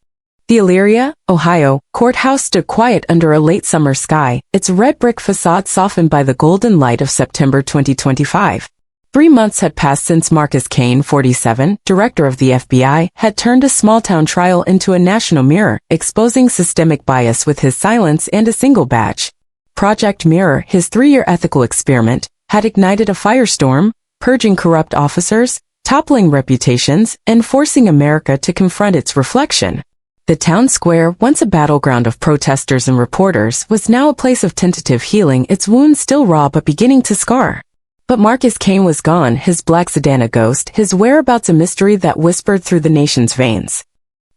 The Elyria, Ohio, courthouse stood quiet under a late summer sky, its red brick facade softened by the golden light of September 2025. 3 months had passed since Marcus Kane, 47, director of the FBI, had turned a small-town trial into a national mirror, exposing systemic bias with his silence and a single badge. Project Mirror, his 3-year ethical experiment, had ignited a firestorm, purging corrupt officers, toppling reputations, and forcing America to confront its reflection. The town square, once a battleground of protesters and reporters, was now a place of tentative healing, its wounds still raw but beginning to scar. But Marcus Kane was gone, his black sedan a ghost, his whereabouts a mystery that whispered through the nation's veins.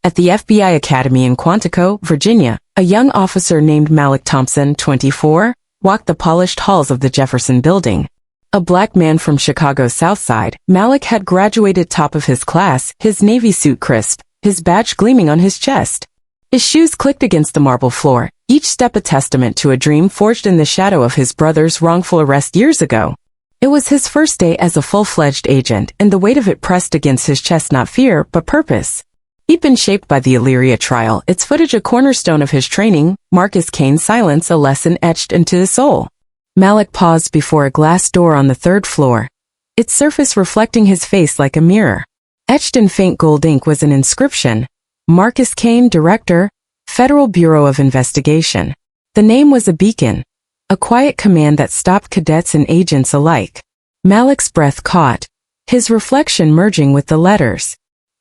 At the FBI Academy in Quantico, Virginia, a young officer named Malik Thompson, 24, walked the polished halls of the Jefferson Building. A black man from Chicago's South Side, Malik had graduated top of his class, his navy suit crisp, his badge gleaming on his chest. His shoes clicked against the marble floor, each step a testament to a dream forged in the shadow of his brother's wrongful arrest years ago. It was his first day as a full-fledged agent, and the weight of it pressed against his chest, not fear, but purpose. He'd been shaped by the Illyria trial, its footage a cornerstone of his training, Marcus Kane's silence a lesson etched into his soul. Malik paused before a glass door on the third floor, its surface reflecting his face like a mirror. Etched in faint gold ink was an inscription, Marcus Kane, Director, Federal Bureau of Investigation. The name was a beacon, a quiet command that stopped cadets and agents alike. Malik's breath caught, his reflection merging with the letters.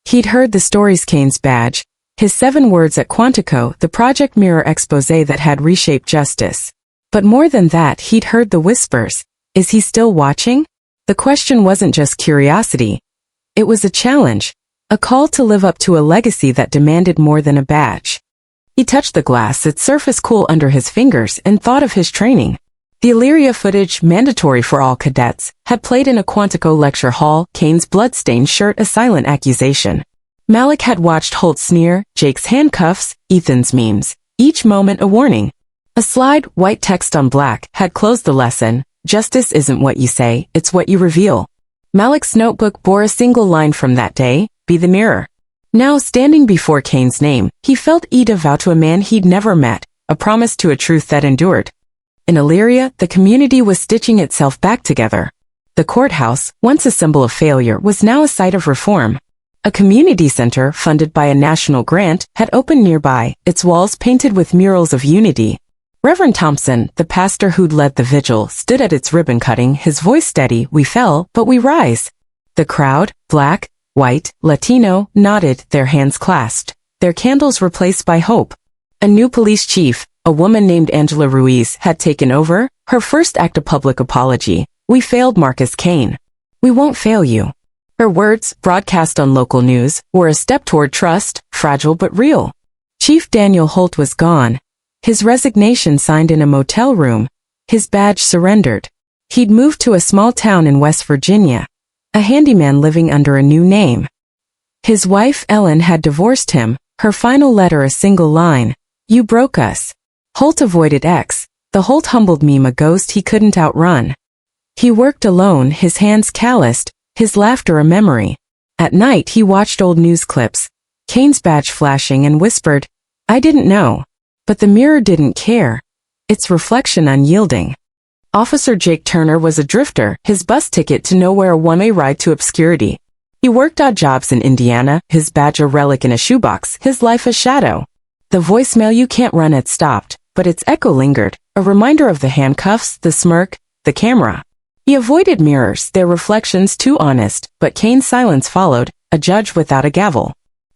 He'd heard the stories: Kane's badge, his 7 words at Quantico, the Project Mirror expose that had reshaped justice. But more than that, he'd heard the whispers. Is he still watching? The question wasn't just curiosity. It was a challenge, a call to live up to a legacy that demanded more than a badge. He touched the glass, its surface cool under his fingers, and thought of his training. The Illyria footage, mandatory for all cadets, had played in a Quantico lecture hall, Kane's bloodstained shirt a silent accusation. Malik had watched Holt sneer, Jake's handcuffs, Ethan's memes, each moment a warning. A slide, white text on black, had closed the lesson: justice isn't what you say, it's what you reveal. Malik's notebook bore a single line from that day: be the mirror. Now, standing before Kane's name, he felt a vow to a man he'd never met, a promise to a truth that endured. In Illyria, the community was stitching itself back together. The courthouse, once a symbol of failure, was now a site of reform. A community center, funded by a national grant, had opened nearby, its walls painted with murals of unity. Reverend Thompson, the pastor who'd led the vigil, stood at its ribbon-cutting, his voice steady: we fell, but we rise. The crowd, black, white, Latino, nodded, their hands clasped, their candles replaced by hope. A new police chief, a woman named Angela Ruiz, had taken over, her first act a public apology. We failed, Marcus Kane. We won't fail you. Her words, broadcast on local news, were a step toward trust, fragile but real. Chief Daniel Holt was gone. His resignation signed in a motel room, his badge surrendered. He'd moved to a small town in West Virginia, a handyman living under a new name. His wife, Ellen, had divorced him, her final letter a single line: you broke us. Holt avoided X, the Holt humbled meme, a ghost he couldn't outrun. He worked alone, his hands calloused, his laughter a memory. At night he watched old news clips, Kane's badge flashing, and whispered, I didn't know. But the mirror didn't care, its reflection unyielding. Officer Jake Turner was a drifter, his bus ticket to nowhere a one-way ride to obscurity. He worked odd jobs in Indiana, his badge a relic in a shoebox, his life a shadow. The voicemail you can't run had stopped, but its echo lingered, a reminder of the handcuffs, the smirk, the camera. He avoided mirrors, their reflections too honest, but Kane's silence followed, a judge without a gavel.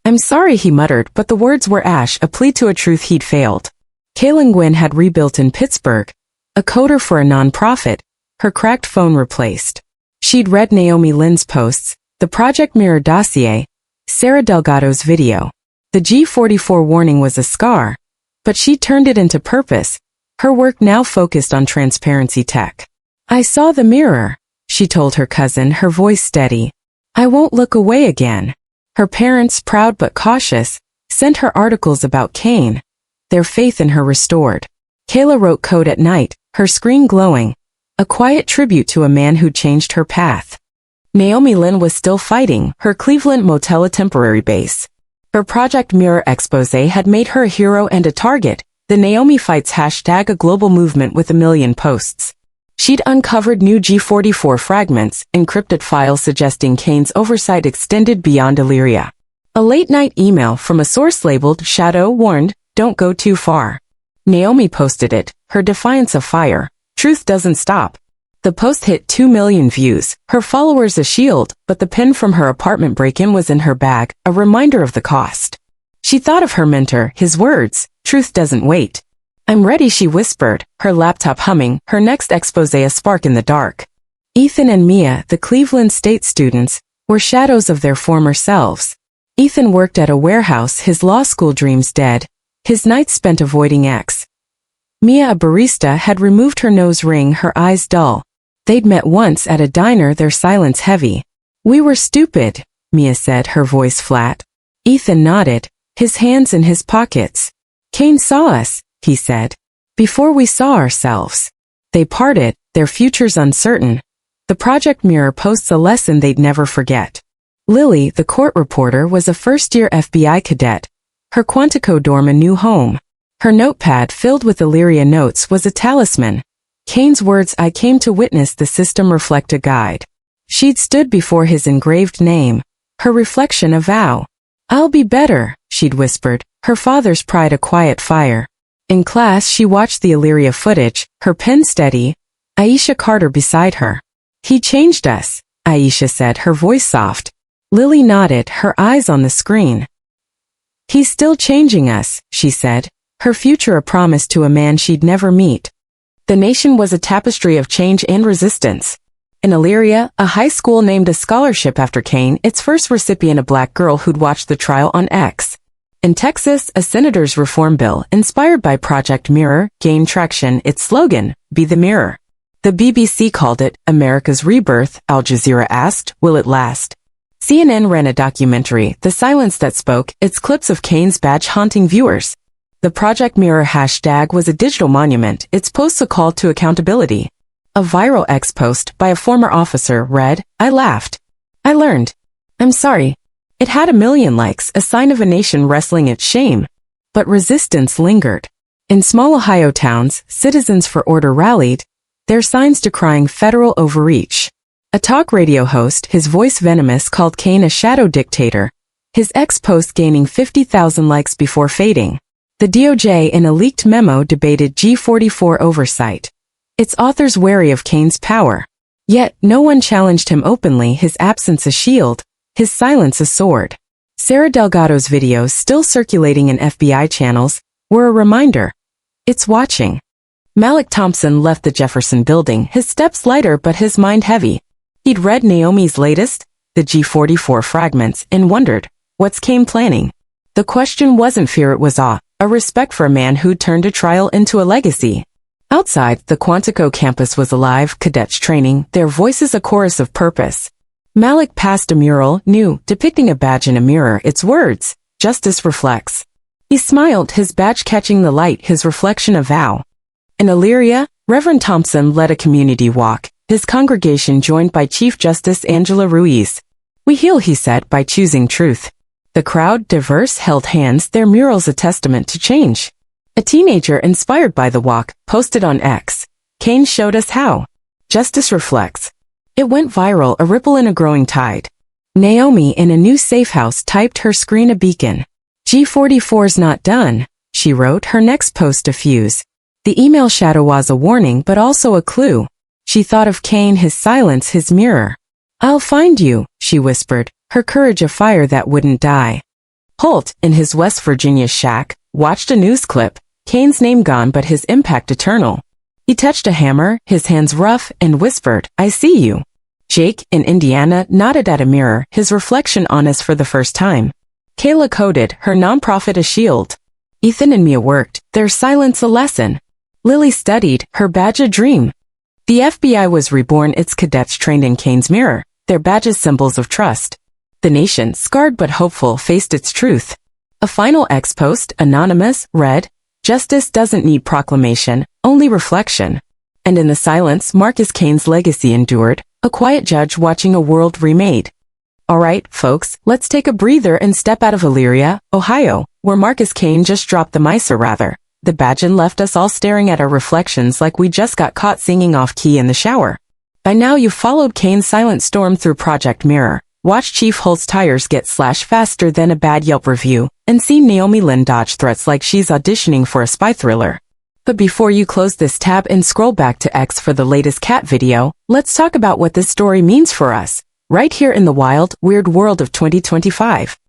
I'm sorry, he muttered, but the words were ash, a plea to a truth he'd failed. Kaylin Gwynn had rebuilt in Pittsburgh, a coder for a non-profit, her cracked phone replaced. She'd read Naomi Lynn's posts, the Project Mirror dossier, Sarah Delgado's video. The G44 warning was a scar, but she turned it into purpose. Her work now focused on transparency tech. I saw the mirror, she told her cousin, her voice steady. I won't look away again. Her parents, proud but cautious, sent her articles about Kane, their faith in her restored. Kayla wrote code at night, her screen glowing, a quiet tribute to a man who changed her path. Naomi Lynn was still fighting, her Cleveland motel a temporary base. Her Project Mirror expose had made her a hero and a target, the Naomi Fights hashtag a global movement with 1 million posts. She'd uncovered new G44 fragments, encrypted files suggesting Kane's oversight extended beyond Illyria. A late-night email from a source labeled Shadow warned, don't go too far. Naomi posted it, her defiance of fire. Truth doesn't stop. The post hit 2 million views, her followers a shield, but the pin from her apartment break-in was in her bag, a reminder of the cost. She thought of her mentor, his words, truth doesn't wait. I'm ready, she whispered, her laptop humming, her next expose a spark in the dark. Ethan and Mia, the Cleveland State students, were shadows of their former selves. Ethan worked at a warehouse, his law school dreams dead, his nights spent avoiding X. Mia, a barista, had removed her nose ring, her eyes dull. They'd met once at a diner, their silence heavy. We were stupid, Mia said, her voice flat. Ethan nodded, his hands in his pockets. Kane saw us, he said, before we saw ourselves. They parted, their futures uncertain. The Project Mirror posts a lesson they'd never forget. Lily, the court reporter, was a first-year FBI cadet. Her Quantico dorm a new home. Her notepad filled with Illyria notes was a talisman. Kane's words, "I came to witness the system reflect a guide." She'd stood before his engraved name. Her reflection a vow. "I'll be better," she'd whispered, her father's pride a quiet fire. In class she watched the Illyria footage, her pen steady, Aisha Carter beside her. "He changed us," Aisha said, her voice soft. Lily nodded, her eyes on the screen. "He's still changing us," she said, her future a promise to a man she'd never meet. The nation was a tapestry of change and resistance. In Illyria, a high school named a scholarship after Kane, its first recipient a black girl who'd watched the trial on X. In Texas, a senator's reform bill, inspired by Project Mirror, gained traction, its slogan, "Be the Mirror." The BBC called it America's Rebirth. Al Jazeera asked, "Will it last?" CNN ran a documentary, The Silence That Spoke, its clips of Kane's badge haunting viewers. The Project Mirror hashtag was a digital monument, its posts a call to accountability. A viral X post by a former officer read, "I laughed. I learned. I'm sorry." It had 1 million likes, a sign of a nation wrestling its shame. But resistance lingered. In small Ohio towns, citizens for order rallied, their signs decrying federal overreach. A talk radio host, his voice venomous, called Kane a shadow dictator, his X post gaining 50,000 likes before fading. The DOJ in a leaked memo debated G44 oversight, its authors wary of Kane's power. Yet, no one challenged him openly, his absence a shield, his silence a sword. Sarah Delgado's videos, still circulating in FBI channels, were a reminder. It's watching. Malik Thompson left the Jefferson building, his steps lighter but his mind heavy. He'd read Naomi's latest, the G44 fragments, and wondered, what's Kane planning? The question wasn't fear, it was awe, a respect for a man who'd turned a trial into a legacy. Outside, the Quantico campus was alive, cadets training, their voices a chorus of purpose. Malik passed a mural, new, depicting a badge in a mirror, its words, "Justice reflects." He smiled, his badge catching the light, his reflection a vow. In Illyria, Reverend Thompson led a community walk, his congregation joined by Chief Justice Angela Ruiz. "We heal," he said, "by choosing truth." The crowd, diverse, held hands, their murals a testament to change. A teenager inspired by the walk posted on X, "Kane showed us how. Justice reflects." It went viral, a ripple in a growing tide. Naomi, in a new safe house, typed her screen a beacon. "G44's not done," she wrote, her next post a fuse. The email shadow was a warning but also a clue. She thought of Kane, his silence, his mirror. "I'll find you," she whispered, her courage a fire that wouldn't die. Holt, in his West Virginia shack, watched a news clip, Kane's name gone but his impact eternal. He touched a hammer, his hands rough, and whispered, "I see you." Jake, in Indiana, nodded at a mirror, his reflection honest for the first time. Kayla coded, her nonprofit a shield. Ethan and Mia worked, their silence a lesson. Lily studied, her badge a dream. The FBI was reborn, its cadets trained in Kane's mirror, their badges symbols of trust. The nation, scarred but hopeful, faced its truth. A final X post, anonymous, read, "Justice doesn't need proclamation, only reflection." And in the silence, Marcus Kane's legacy endured, a quiet judge watching a world remade. Alright, folks, let's take a breather and step out of Illyria, Ohio, where Marcus Kane just dropped the mice, or rather, the badge, and left us all staring at our reflections like we just got caught singing off-key in the shower. By now you've followed Kane's silent storm through Project Mirror, watched Chief Holt's tires get slashed faster than a bad Yelp review, and seen Naomi Lynn dodge threats like she's auditioning for a spy thriller. But before you close this tab and scroll back to X for the latest cat video, let's talk about what this story means for us, right here in the wild, weird world of 2025.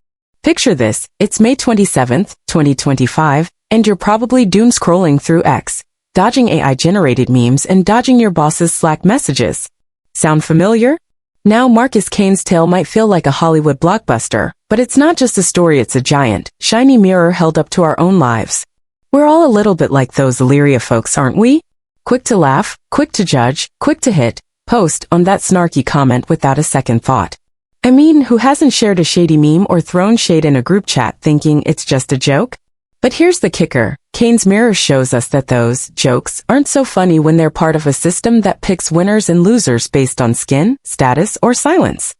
Picture this, it's May 27th, 2025, and you're probably doom scrolling through X, dodging AI-generated memes and dodging your boss's Slack messages. Sound familiar? Now Marcus Kane's tale might feel like a Hollywood blockbuster, but it's not just a story, it's a giant, shiny mirror held up to our own lives. We're all a little bit like those Illyria folks, aren't we? Quick to laugh, quick to judge, quick to hit post on that snarky comment without a second thought. I mean, who hasn't shared a shady meme or thrown shade in a group chat thinking it's just a joke? But here's the kicker, Kane's mirror shows us that those jokes aren't so funny when they're part of a system that picks winners and losers based on skin, status, or silence.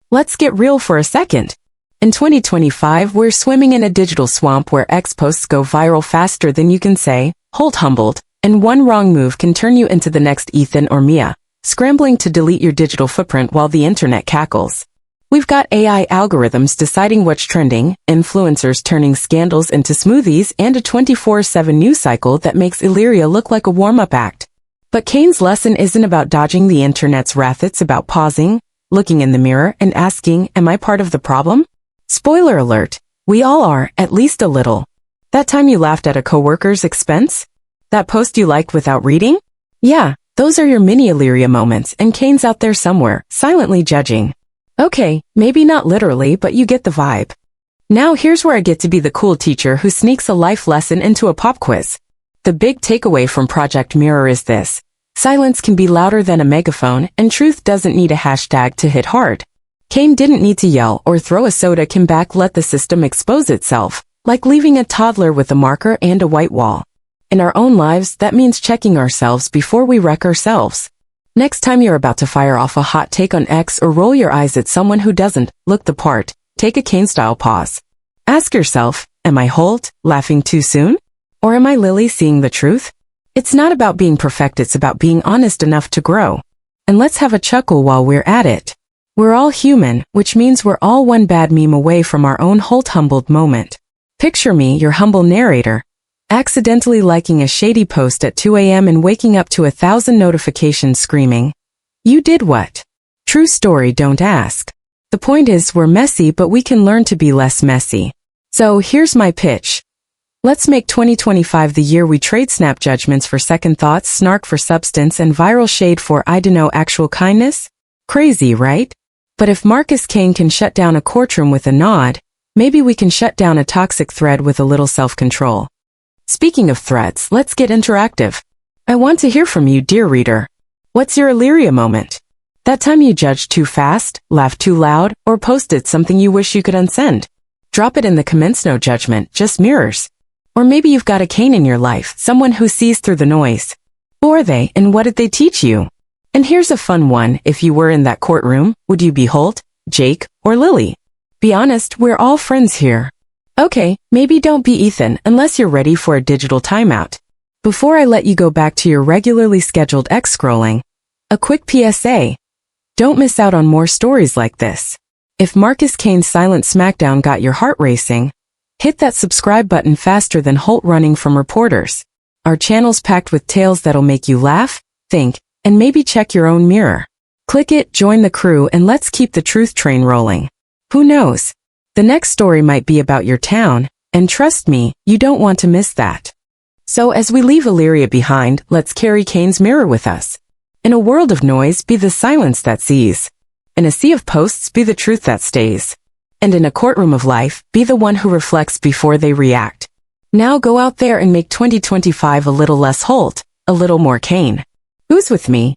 Let's get real for a second. In 2025, we're swimming in a digital swamp where X posts go viral faster than you can say, "Hold humbled," and one wrong move can turn you into the next Ethan or Mia, scrambling to delete your digital footprint while the internet cackles. We've got AI algorithms deciding what's trending, influencers turning scandals into smoothies, and a 24/7 news cycle that makes Illyria look like a warm-up act. But Kane's lesson isn't about dodging the internet's wrath, it's about pausing, looking in the mirror, and asking, am I part of the problem? Spoiler alert, we all are, at least a little. That time you laughed at a coworker's expense? That post you liked without reading? Yeah, those are your mini Illyria moments, and Kane's out there somewhere, silently judging. Okay, maybe not literally, but you get the vibe. Now here's where I get to be the cool teacher who sneaks a life lesson into a pop quiz. The big takeaway from Project Mirror is this: silence can be louder than a megaphone, and truth doesn't need a hashtag to hit hard. Kane didn't need to yell or throw a soda can back let the system expose itself, like leaving a toddler with a marker and a white wall. In our own lives, that means checking ourselves before we wreck ourselves. Next time you're about to fire off a hot take on X or roll your eyes at someone who doesn't look the part, take a Kane-style pause. Ask yourself, am I Holt, laughing too soon? Or am I Lily, seeing the truth? It's not about being perfect, it's about being honest enough to grow. And let's have a chuckle while we're at it. We're all human, which means we're all one bad meme away from our own Holt humbled moment. Picture me, your humble narrator, accidentally liking a shady post at 2 a.m. and waking up to 1,000 notifications screaming, "You did what?" True story, don't ask. The point is, we're messy, but we can learn to be less messy. So here's my pitch. Let's make 2025 the year we trade snap judgments for second thoughts, snark for substance, and viral shade for, I dunno, actual kindness? Crazy, right? But if Marcus Kane can shut down a courtroom with a nod, maybe we can shut down a toxic thread with a little self-control. Speaking of threads, let's get interactive. I want to hear from you, dear reader. What's your Illyria moment? That time you judged too fast, laughed too loud, or posted something you wish you could unsend? Drop it in the comments, no judgment, just mirrors. Or maybe you've got a Kane in your life, someone who sees through the noise. Who are they, and what did they teach you? And here's a fun one: if you were in that courtroom, would you be Holt, Jake, or Lily? Be honest, we're all friends here. Okay, maybe don't be Ethan unless you're ready for a digital timeout. Before I let you go back to your regularly scheduled X scrolling, a quick PSA. Don't miss out on more stories like this. If Marcus Kane's silent smackdown got your heart racing, hit that subscribe button faster than Holt running from reporters. Our channel's packed with tales that'll make you laugh, think, and maybe check your own mirror. Click it, join the crew, and let's keep the truth train rolling. Who knows? The next story might be about your town, and trust me, you don't want to miss that. So as we leave Illyria behind, let's carry Kane's mirror with us. In a world of noise, be the silence that sees. In a sea of posts, be the truth that stays. And in a courtroom of life, be the one who reflects before they react. Now go out there and make 2025 a little less Holt, a little more Kane. Who's with me?